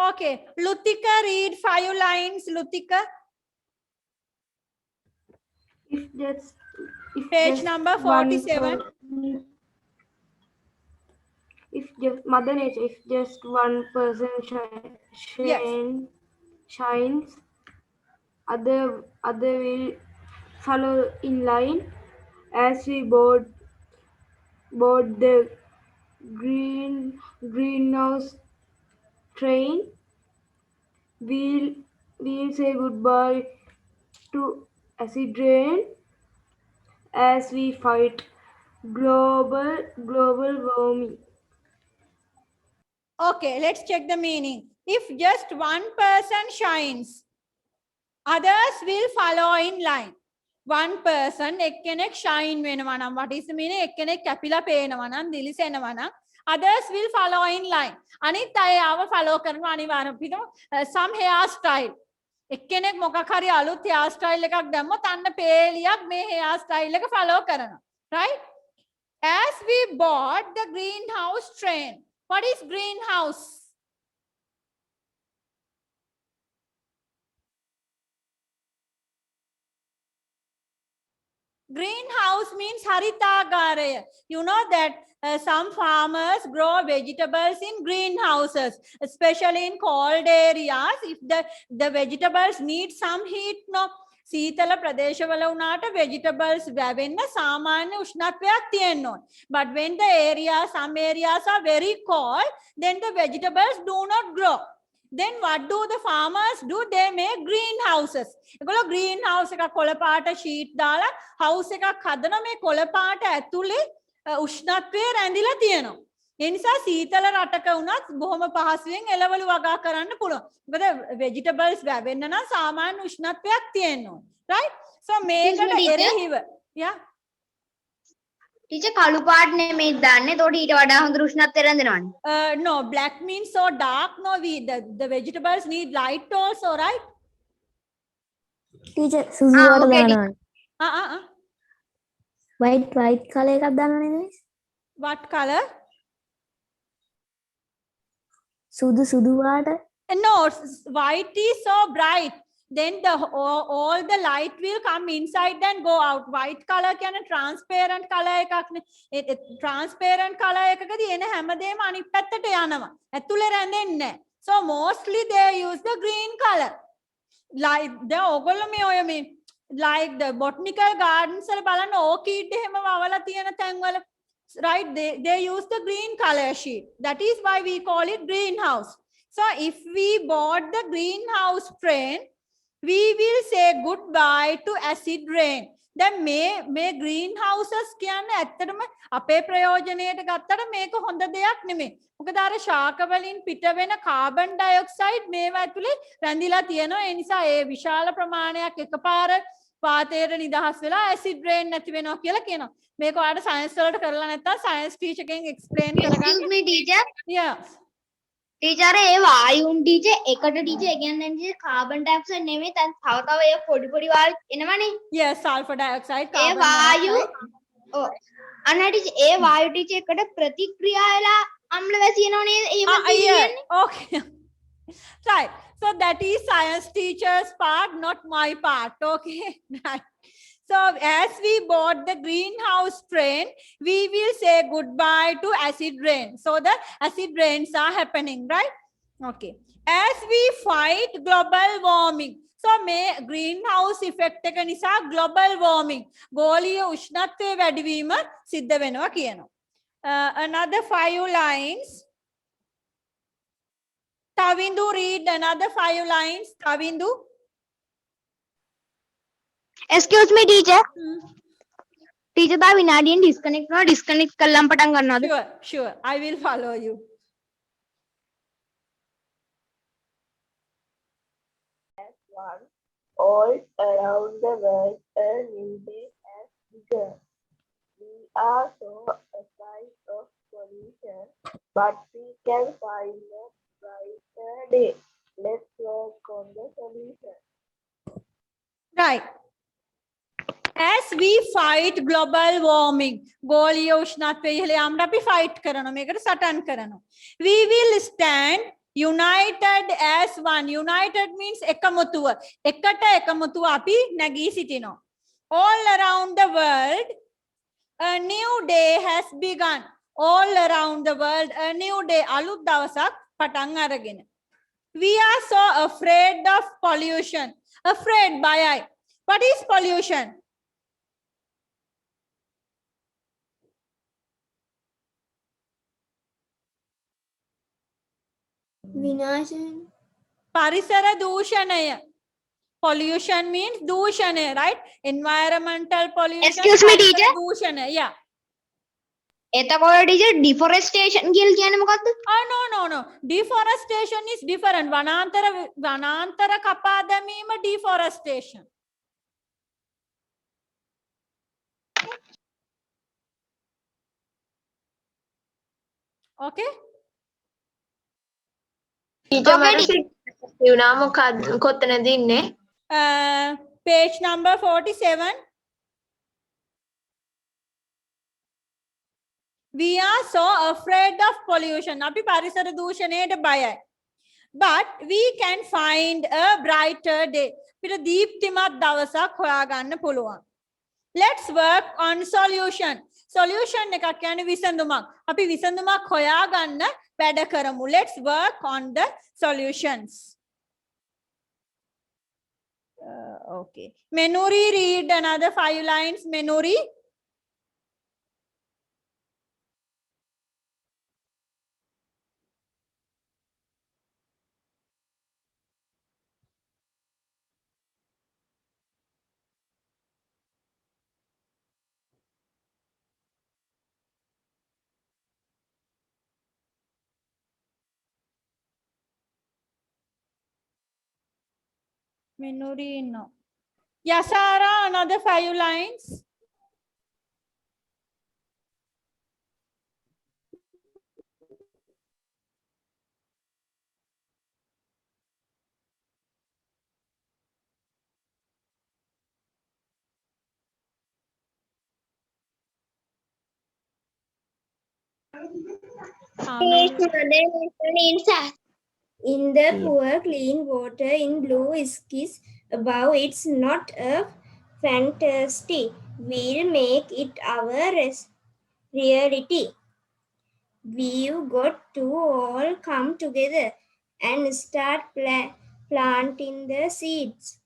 Okay, Lutika, read 5 lines. Lutika, page number 47. Mother Nature, if just one person shines, other will follow in line. As we board the greenhouse train, we'll say goodbye to acid rain as we fight global warming. Okay, let's check the meaning. If just one person shines, others will follow in line. One person, ekkenek shine වෙනවා නම්, what is the meaning? ekkenek කැපිලා පේනවා නම්, දිලිසෙනවා නම්, others will follow in line. අනිත් අය ආව follow කරනවා අනිවාර්යයෙන්. පිටු some hair style. එක්කෙනෙක් මොකක් හරි අලුත් hair style එකක් දැම්මොත් අන්න පේලියක් මේ hair style එක follow කරනවා. Right? As we board the greenhouse train. What is greenhouse? Greenhouse means harithagaraya. You know that some farmers grow vegetables in greenhouses, especially in cold areas. If the vegetables need some heat, no. සීතල ප්‍රදේශවල වුණාට vegetables වැවෙන්න සාමාන්‍ය උෂ්ණත්වයක් තියෙන්න ඕන. But when the some areas are very cold, then the vegetables do not grow. Then what do the farmers do? They make greenhouses. ඒගොල්ලෝ greenhouse එකක් කොළ පාට sheet දාලා house එකක් හදන මේ කොළ පාට ඇතුලේ උෂ්ණත්වය රැඳිලා තියෙනවා. ඒ නිසා සීතල රටක වුණත් බොහොම පහසුවෙන් එළවලු වගා කරන්න පුළුවන්. මොකද vegetables වැවෙන්න නම් සාමාන්‍ය උෂ්ණත්වයක් තියෙන්න ඕන. Right? So මේකට එරෙහිව yeah. ටීචර් කළු පාට නෙමෙයි දාන්නේ. එතකොට ඊට වඩා හොඳ උෂ්ණත්වය රැඳෙනවනේ. No, black means so dark. No, the vegetables need light also, right? Teacher, සුදු පාට දානවා. white color එකක් දානවා නේද? What color? සුදු පාට. No, white is so bright. Then all the light will come inside and go out. White color කියන transparent color එකක් නේ. Transparent color එකකදී එන හැමදේම අනිත් පැත්තට යනවා. ඇතුලේ රැඳෙන්නේ නැහැ. So mostly they use the green color. Like the ඔයගොල්ලෝ මේ ඔය මේ like the botanical gardens වල බලන්න orchid එහෙම වවලා තියෙන තැන්වල right they use the green color sheet. That is why we call it greenhouse. So if we bought the greenhouse train, we will say goodbye to acid rain. Then මේ greenhouses කියන්නේ ඇත්තටම අපේ ප්‍රයෝජනයට ගත්තට මේක හොඳ දෙයක් නෙමෙයි. මොකද අර ශාක වලින් පිට වෙන කාබන් ඩයොක්සයිඩ් මේවා ඇතුලේ රැඳිලා තියෙනවා. ඒ නිසා ඒ විශාල ප්‍රමාණයක් එකපාර වාතයට නිදහස් වෙලා acid rain නැති වෙනවා කියලා කියනවා. මේක ඔයාලට සයන්ස් වලට කරලා නැත්නම් සයන්ස් ටීචර් කෙනෙක් එක්ස්ප්ලেইন කරගන්න. Excuse me teacher. Yeah. Teacher ඒ වායුන් ටීචර් එකට ටීචර් ඒ කියන්නේ ටීචර් කාබන් ඩයොක්සයිඩ් නෙමෙයි තව තව ඒ පොඩි වායු එනවනේ. Yes, sulfur dioxide, ඒ carbon වායු dioxide. අන්න ටීචර් ඒ වායු ටීචර් එකට ප්‍රතික්‍රියා වෙලා අම්ල වැසියනව නේද? එහෙම Yeah. Okay. Right. So that is science teacher's part, not my part. Okay. Right. So as we board the greenhouse train, we will say goodbye to acid rain. So the acid rains are happening, right? Okay. As we fight global warming. So may greenhouse effect එක නිසා global warming ගෝලීය උෂ්ණත්වය වැඩිවීම සිද්ධ වෙනවා කියනවා. Another 5 lines. Tavindu, read another 5 lines. Tavindu. Excuse me teacher. Teacher බා විනාඩියෙන් disconnect කරනවා. Disconnect කළාම පටන් ගන්නවද? Sure. I will follow you. All around the world, a new day has begun. We are so afraid of pollution, but we can find a brighter day. Let's work on the solution. Right. As we fight global warming, ගෝලීය උෂ්ණත්වය ඉහළ යාමට අපි fight කරනවා. මේකට සටන් කරනවා. We will stand united as one. United means එකමුතුව. එකට එකමුතුව අපි නැගී සිටිනවා. All around the world, a new day has begun. All around the world, a new day. අලුත් දවසක් පටන් අරගෙන. We are so afraid of pollution. Afraid බයයි. What is pollution? විනාශය. පරිසර දූෂණය. Pollution means දූෂණය, right? Environmental pollution. Excuse me, teacher. දූෂණය. Yeah. එතකොට ටීචර් ඩිෆොරෙස්ටේෂන් කියලා කියන්නේ මොකක්ද? No. Deforestation is different. වනාන්තර කපා දැමීම deforestation. Okay? ටීචර් මට කොතනද ඉන්නේ? Page number 47. We are so afraid of pollution. අපි පරිසර දූෂණයට බයයි. But we can find a brighter day. අපිට දීප්තිමත් දවසක් හොයාගන්න පුළුවන්. Let's work on solution. Solution එකක් කියන්නේ විසඳුමක්. අපි විසඳුමක් හොයාගන්න වැඩ කරමු. Let's work on the solutions. Okay. Menuri, read another 5 lines. Menuri. Menuri, no. Yasara, another 5 lines. In the poor clean water in blue skies above, it's not a fantasy. We'll make it our reality. We've got to all come together and start planting the seeds.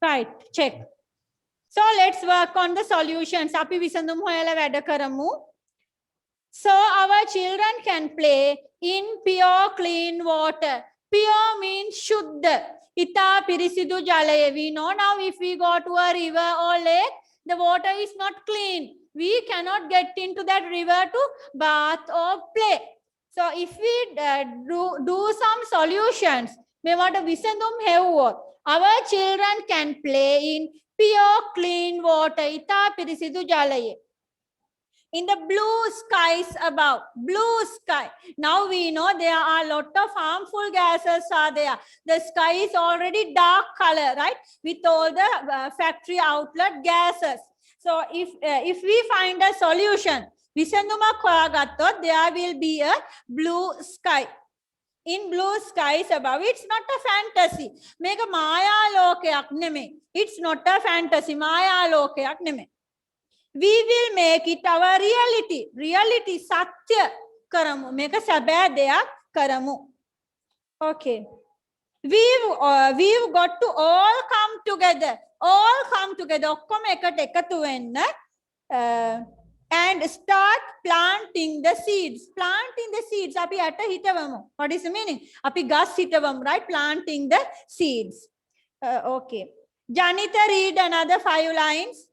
Right, check. So let's work on the solutions. අපි විසඳුම් හොයලා වැඩ කරමු. So our children can play in pure clean water. Pure means shuddha. Ita pirisidu jalaye. We know now if we go to a river or lake, the water is not clean. We cannot get into that river to bath or play. So if we do some solutions, මෙවට විසඳුම් හෙව්වොත්, our children can play in pure clean water. Ita pirisidu jalaye. In the blue skies above, blue sky. Now we know there are a lot of harmful gases are there. The sky is already dark color, right? With all the factory outlet gases. So if we find a solution, විසඳුමක් හොයාගත්තොත් there will be a blue sky. In blue skies above, it's not a fantasy. මේක මායා ලෝකයක් නෙමෙයි. It's not a fantasy. මායා ලෝකයක් නෙමෙයි. We will make it our reality. Reality satya karamu. Make a sabaya deyak karamu. Okay. We've got to all come together. All come together. Okkom ekat ekathu wenna and start planting the seeds. Planting the seeds. Api atta hitavamu. What is the meaning? Api gas hitavamu, right? Planting the seeds. Okay. Janita, read another 5 lines.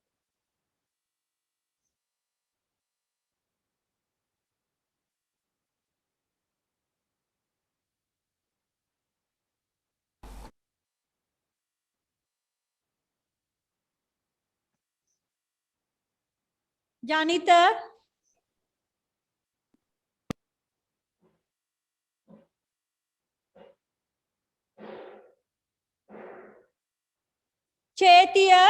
Janita. Chetia.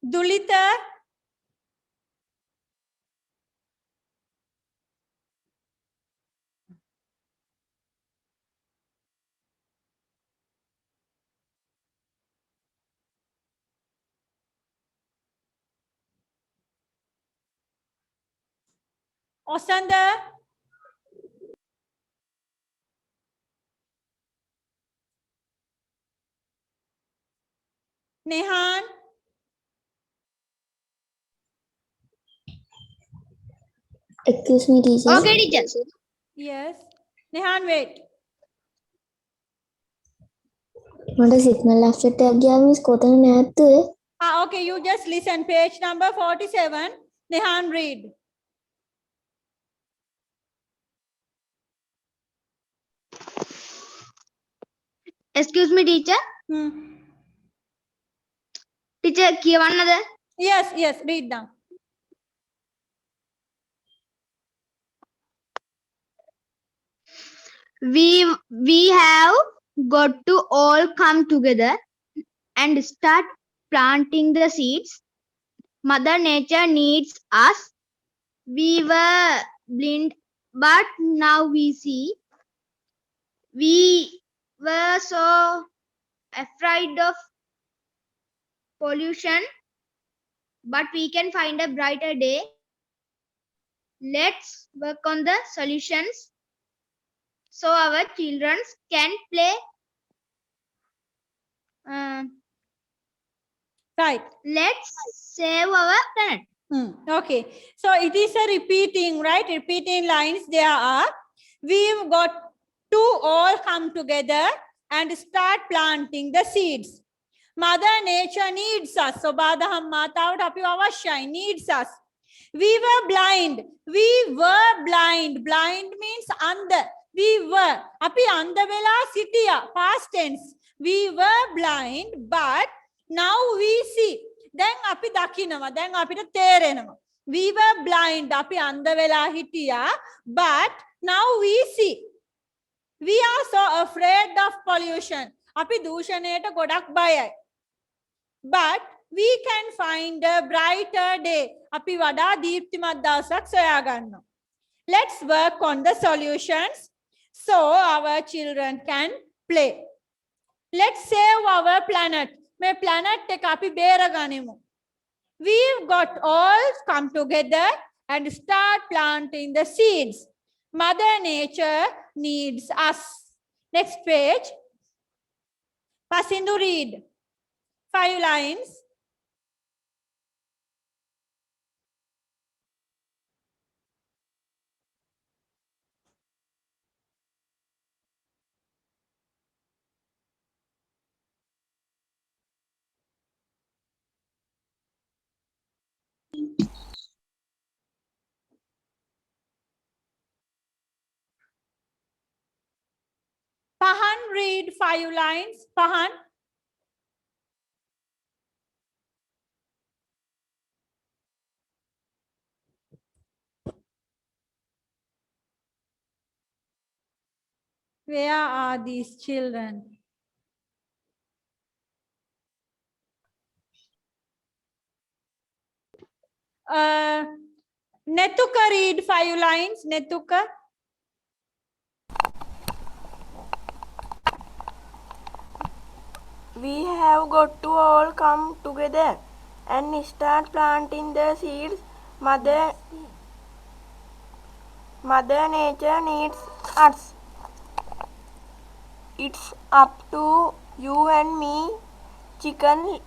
Dulita. Osanda. Nehan. Excuse me, teacher. Okay, teacher. Yes. Nehan, wait. මට signal ඇෆ්සෙට් එකක් ගියා miss කොතන නැත්තුවේ? Okay, you just listen. Page number 47. Nehan, read. Excuse me, teacher. Teacher, කියවන්නද? Yes, read down. We have got to all come together and start planting the seeds. Mother Nature needs us. We were blind, but now we see. We were so afraid of pollution, but we can find a brighter day. Let's work on the solutions so our children can play. Right. Let's save our planet. Okay. So it is a repeating, right? Repeating lines there are. We've got to all come together and start planting the seeds. Mother Nature needs us. So Badaham Matavata api avashyai, needs us. We were blind. We were blind. Blind means under. We were. Api under vela sitiya. Past tense. We were blind, but now we see. Then api dakinama. Then apita terenama. We were blind. Api under vela hitiya, but now we see. We are so afraid of pollution. Api dushaneta godak bayai. But we can find a brighter day. Api vada deeptimat dawasak soya ganna. Let's work on the solutions so our children can play. Let's save our planet. Me planet ek api bera ganemu. We've got all come together and start planting the seeds. Mother Nature needs us. Next page. Pasindu read. 5 lines. Pahan, read 5 lines. Pahan. Where are these children? Netuka, read 5 lines. Netuka. We have got to all come together and start planting the seeds. Mother Nature needs us. It's up to you and me, Chicken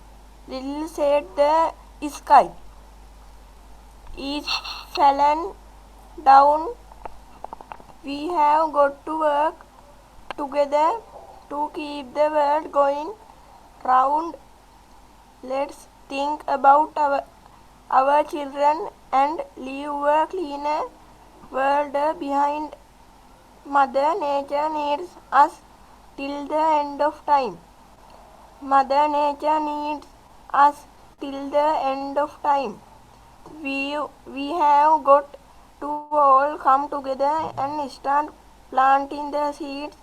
Little, said the sky. Is fallen down. We have got to work together to keep the world going round. Let's think about our children and leave a cleaner world behind. Mother Nature needs us till the end of time. Mother Nature needs us till the end of time. We have got to all come together and start planting the seeds.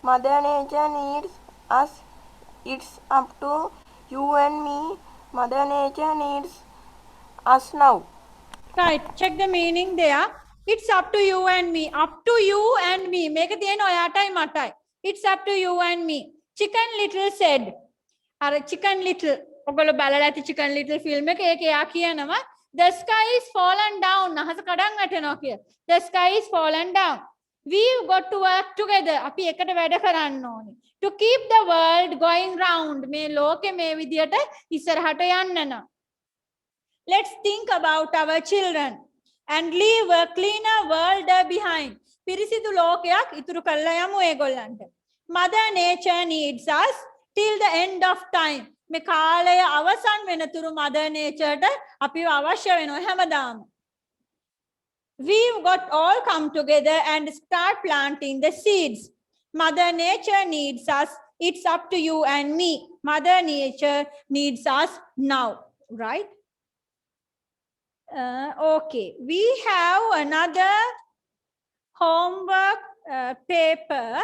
Mother Nature needs us. It's up to you and me. Mother Nature needs us now. Right. Check the meaning there. It's up to you and me. Up to you and me. Make it oyatai matai. It's up to you and me. Chicken Little said. Chicken Little. Ogolo balala ati Chicken Little film එක ඒක යා කියනවා. The sky is fallen down. අහස කඩන් වැටෙනවා කිය. The sky is fallen down. We've got to work together. අපි එකට වැඩ කරන්න ඕනේ. To keep the world going round. මේ ලෝකෙ මේ විදියට ඉස්සරහට යන්න නම්. Let's think about our children and leave a cleaner world behind. පිරිසිදු ලෝකයක් ඉතුරු කරලා යමු ඒගොල්ලන්ට. Mother Nature needs us till the end of time. මේ කාලය අවසන් වෙනතුරු Mother Natureට අපිව අවශ්‍ය වෙනවා හැමදාම. We've got all come together and start planting the seeds. Mother Nature needs us. It's up to you and me. Mother Nature needs us now, right? Okay, we have another homework paper.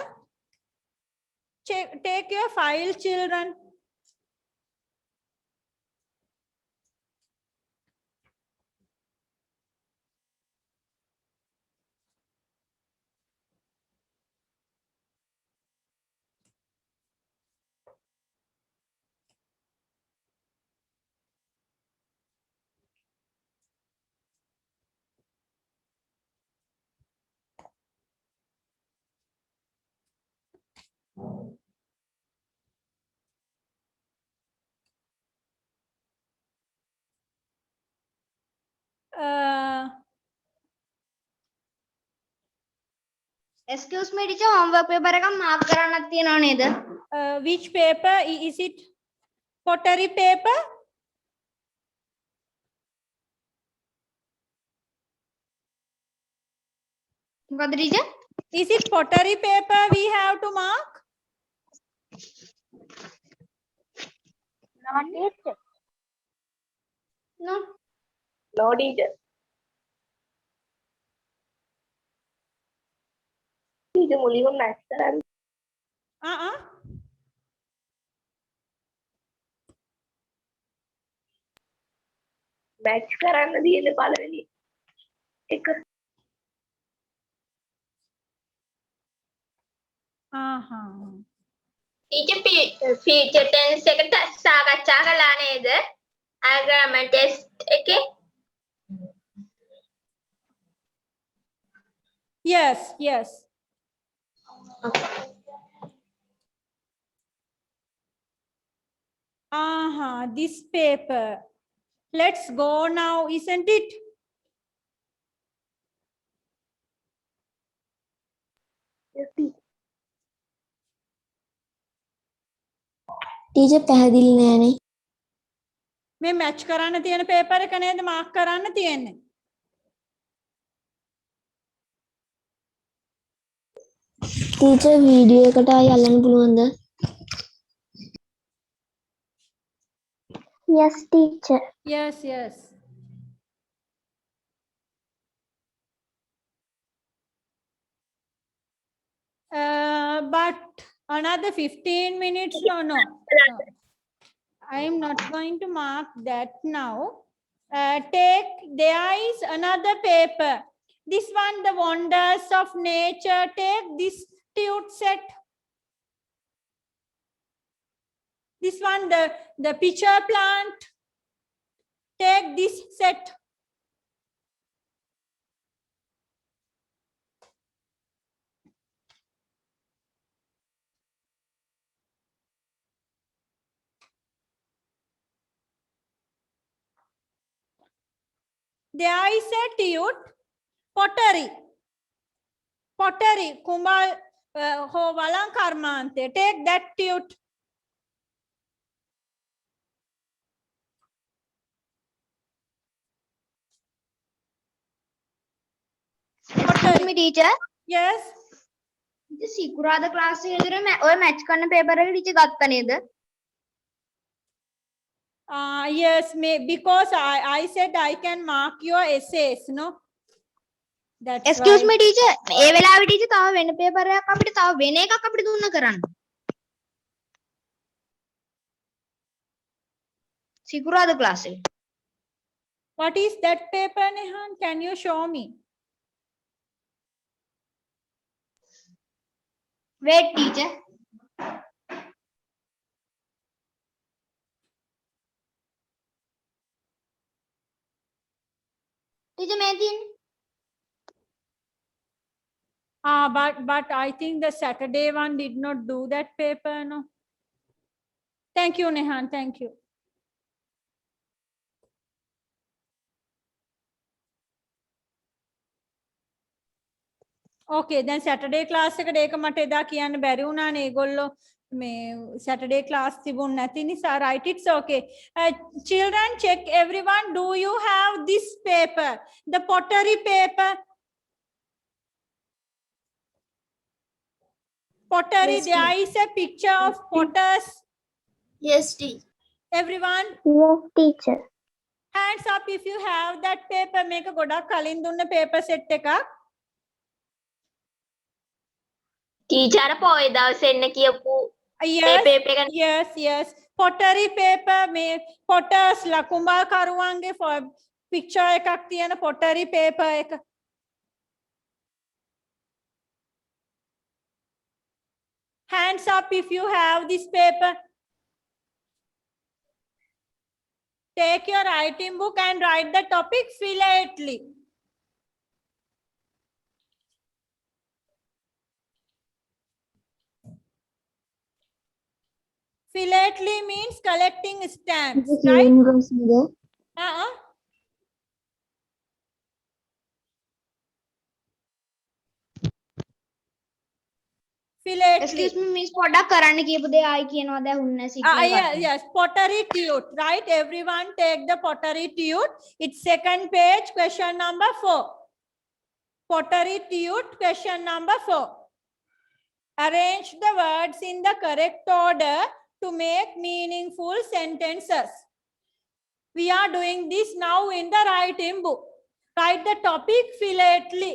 Take your file, children. Excuse me, teacher. Homework paper එක mark කරන්නත් තියනව නේද? Which paper? Is it pottery paper? මොකද teacher? Is it pottery paper we have to mark? No, teacher. No. No, teacher. Teacher, මුලින්ම maths කරන්න. Maths කරන්න තියෙන පළවෙනි එක. ටීචර් ෆීචර් ටෙන්ස් එකට සාකච්ඡා කළා නේද? ග්‍රාමර් ටෙස්ට් එකේ. Yes, yes. This paper. Let's go now, isn't it? Yes, teacher. Teacher පැහැදිලි නෑනේ. මේ මැච් කරන්න තියෙන paper එක නේද මාක් කරන්න තියෙන්නේ. ටීචර් වීඩියෝ එකට ආයි අල්ලන්න පුළුවන්ද? Yes, teacher. Yes, yes. But another 15 minutes, no. I am not going to mark that now. There is another paper. This one, the wonders of nature. Take this tute set. This one, the pitcher plant. Take this set. There is a tute, pottery. Pottery, kumbal ho walang karmante. Take that tute. Excuse me, teacher. Yes. සිකුරාදා class එකේ විතර ඔය match කරන paper එක teacher ගත්තා නේද? Yes, because I said I can mark your essays, no? That's Excuse why. me, teacher. ඒ වෙලාවේ teacher තව වෙන පේපර් එකක් අපිට තව වෙන එකක් අපිට දුන්න කරන්න. සිකුරාදා ක්ලාස් එකේ. What is that paper, Nehan? Can you show me? Wait, teacher. Teacher, मैं दिन. But I think the Saturday one did not do that paper, no? Thank you, Nehan. Thank you. Okay, then Saturday class එකට ඒක මට එදා කියන්න බැරි වුණානේ ඒගොල්ලෝ මේ Saturday class තිබුණ නැති නිසා. Right, it's okay. Children, check everyone. Do you have this paper? The pottery paper. Pottery, Yes, there is a picture of potters. Yes, teacher. Everyone, Yes, teacher. hands up if you have that paper. මේක ගොඩක් කලින් දුන්න paper set එකක්. Teacher පොයි දවස් එන්න කියපු Yes, paper එක yes. Pottery paper, මේ potters ලා කුඹාකරුවන්ගේ picture එකක් තියෙන pottery paper එක. Hands up if you have this paper. Take your writing book and write the topic fluently. Philately means collecting stamps, right? Uh-uh. Philately. Excuse me, Miss පොඩ්ඩක් කරන්න කියපු දේ ආයි කියනවා දැන් උන්නේ Yes, pottery tute, right? Everyone take the pottery tute. It's second page, question number 4. Pottery tute, question number 4. Arrange the words in the correct order to make meaningful sentences. We are doing this now in the writing book. Write the topic philately.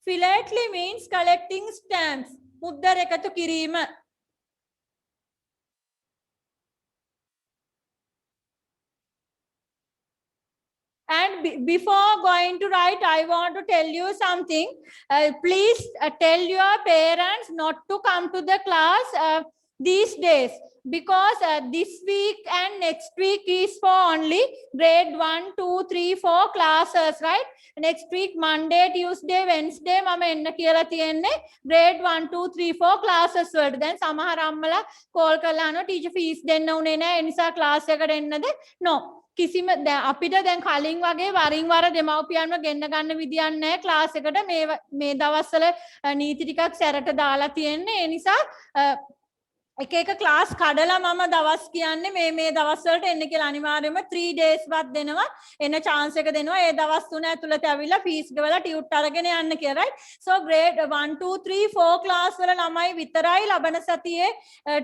Philately means collecting stamps. මුද්දර එකතු කිරීම. And before going to write, I want to tell you something. Please tell your parents not to come to the class these days, because this week and next week is for only grade 1, 2, 3, 4 classes, right? Next week, Monday, Tuesday, Wednesday, mama enna kiyala tiyenne grade 1, 2, 3, 4 classes වලට. දැන් සමහර අම්මලා call කරලා අහනවා teacher fees දෙන්න උනේ නැහැ ඒ නිසා class එකට එන්නද? No. කිසිම දැන් අපිට දැන් කලින් වගේ වරින් වර දෙමව්පියන්ව ගෙන්න ගන්න විදියක් නැහැ ක්ලාස් එකට. මේ දවස්වල නීති ටිකක් සැරට දාලා තියෙන්නේ. ඒ නිසා එක එක ක්ලාස් කඩලා මම දවස් කියන්නේ මේ දවස් වලට එන්න කියලා අනිවාර්යයෙන්ම 3 days වත් දෙනවා. එන්න chance එක දෙනවා. ඒ දවස් තුන ඇතුළත ඇවිල්ලා fees ගෙවලා ටියුට් අරගෙන යන්න කියලා, right? So grade 1 2 3 4 class වල ළමයි විතරයි ලබන සතියේ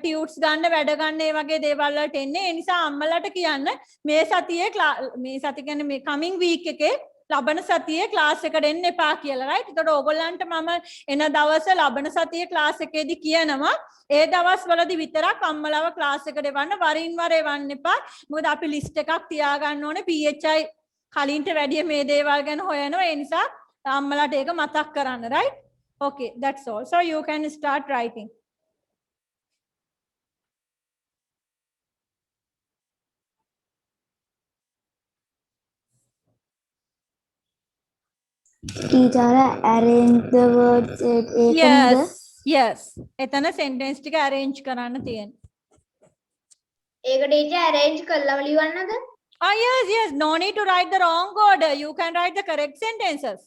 ටියුට්ස් ගන්න වැඩ ගන්න ඒ වගේ දේවල් වලට එන්නේ. ඒ නිසා අම්මලාට කියන්න මේ සතිය කියන්නේ මේ coming week එකේ ලබන සතියේ ක්ලාස් එකට එන්න එපා කියලා, right? ඒතකොට ඕගොල්ලන්ට මම එන දවස ලබන සතියේ ක්ලාස් එකේදී කියනවා ඒ දවස් වලදී විතරක් අම්මලාව ක්ලාස් එකට එවන්න, වරින් වර එවන්න එපා. මොකද අපි ලිස්ට් එකක් තියාගන්න ඕනේ. PHI කලින්ට වැඩිය මේ දේවල් ගැන හොයනවා. ඒ නිසා අම්මලාට ඒක මතක් කරන්න, right? Okay, that's all. So you can start writing. Teacher, arrange the words. Yes. එතන sentence ටික arrange කරන්න තියෙනවා. ඒක ටීචර් arrange කරලා ලියවන්නද? Yes. No need to write the wrong order. You can write the correct sentences.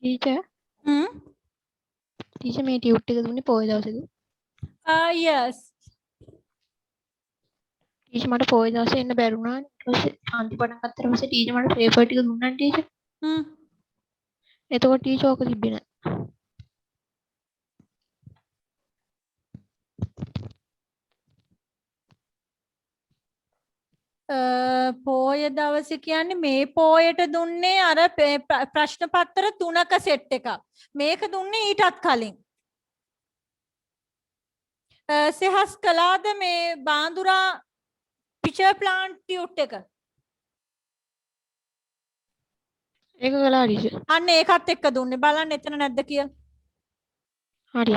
Teacher. Teacher, මේ tute එක දුන්නේ පොය දවසේද? Yes. Teacher මට පොය දවසේ එන්න බැරි වුණා. ඊට පස්සේ ශාන්ති පටන් ගත්තට පස්සේ ටීචර් මට පේපර් ටික දුන්නා ටීචර්. එතකොට ටීචර් ඕක තිබ්බේ නැහැ. පෝය දවසේ කියන්නේ මේ පෝයට දුන්නේ අර ප්‍රශ්න පත්‍ර 3ක සෙට් එකක්. මේක දුන්නේ ඊටත් කලින්. සෙහස් කලාද මේ බාඳුරා පිචර් ප්ලාන්ට් ටියුට් එක ඒක කළා ටීචර්. අන්න ඒකත් එක්ක දුන්නේ බලන්න එතන නැද්ද කියලා. හරි.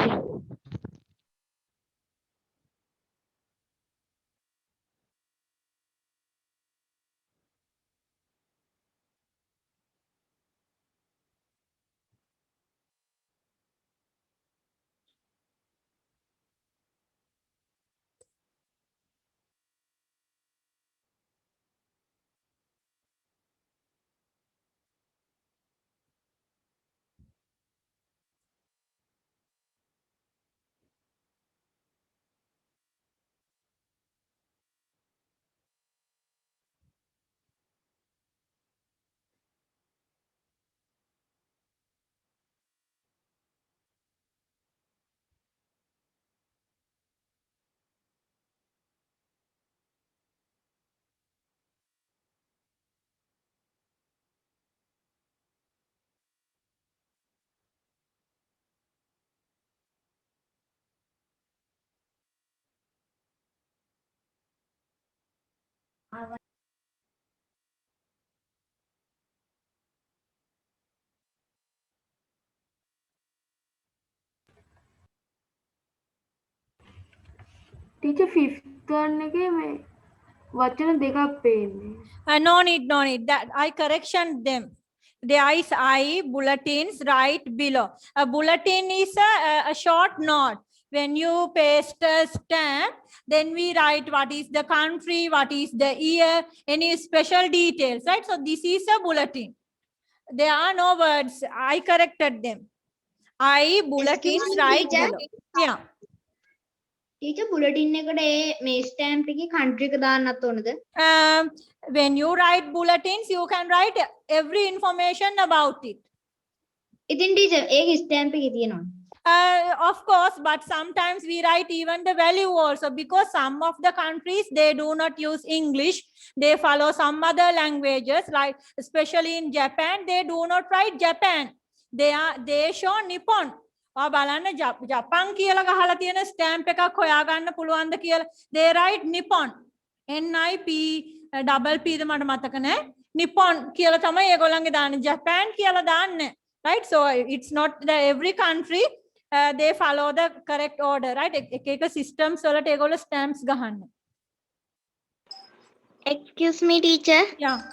Teacher fifth one එකේ මේ වචන දෙකක් පේන්නේ. No need. That I correction them. There is I bulletins right below. A bulletin is a short note. When you paste a stamp, then we write what is the country, what is the year, any special details, right? So this is a bulletin. There are no words. I corrected them. I bulletins me, right teacher. below. Yeah. Teacher bulletin එකට මේ stamp එකේ country එක දාන්නත් ඕනද? When you write bulletins, you can write every information about it. ඉතින් teacher ඒක stamp එකේ තියෙනවද? Of course, but sometimes we write even the value also because some of the countries they do not use English. They follow some other languages, like especially in Japan, they do not write Japan. They show Nippon. බලන්න ජපන් කියලා ගහලා තියෙන stamp එකක් හොයාගන්න පුළුවන්ද කියලා. They write Nippon. NIP ද මට මතක නැහැ. Nippon කියලා තමයි ඒගොල්ලන්ගේ දාන්නේ. Japan කියලා දාන්නේ. Right? So it's not the every country they follow the correct order, right? එක එක systems වලට ඒගොල්ලෝ stamps ගහන්නේ. Excuse me teacher. Yeah.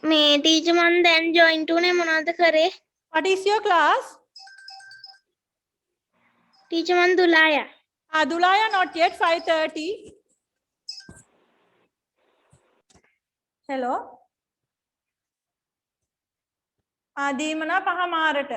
මේ ටීචර් මම දැන් join උනේ මොනවද කරේ? What is your class? Teacher මම දුලායා. Dulaya not yet 5:30. Hello. දීමනා පහමාරට.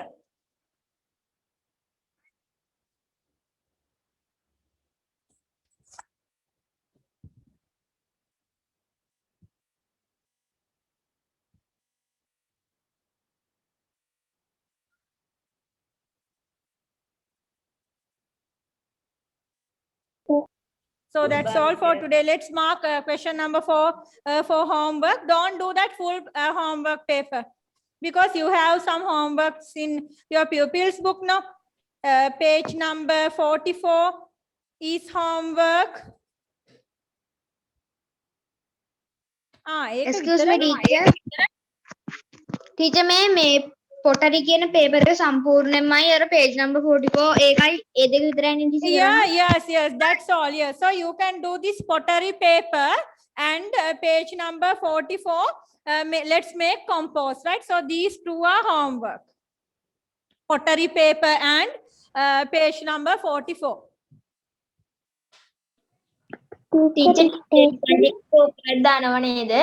So that's all for today. Let's mark question number 4 for homework. Don't do that full homework paper because you have some homeworks in your pupils book now. Page number 44 is homework. Excuse me teacher. Teacher මේ පොටරි කියන paper එක සම්පූර්ණයෙන්මයි අර page number 44 ඒකයි ඒ දෙක විතරයි නේද teacher? Yes, that's all. Yes, so you can do this pottery paper and page number 44. Let's make compost, right? So these two are homework. Pottery paper and page number 44. Teacher දානව නේද?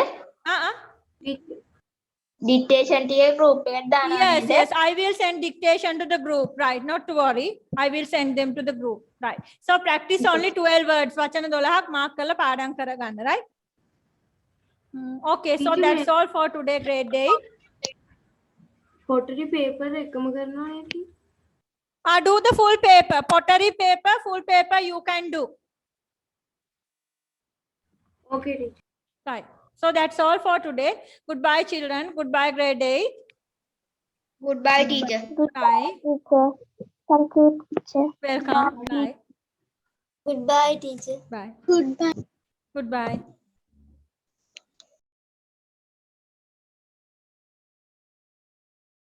Dictation tiye group eකට දානවා නේද? Yes, I will send dictation to the group, right? Not to worry. I will send them to the group, right? So practice only 12 words. වචන 12ක් mark කරලා පාඩම් කරගන්න, right? Okay, so that's all for today, grade 8. pottery paper එකම කරනවා නේද? Do the full paper. Pottery paper, full paper you can do. Okay teacher. Right. So that's all for today. Goodbye, children. Goodbye, grade 8. Goodbye teacher. Bye. Teacher. Thank you, teacher. Welcome. Bye. Goodbye, teacher. Bye. Goodbye. Goodbye.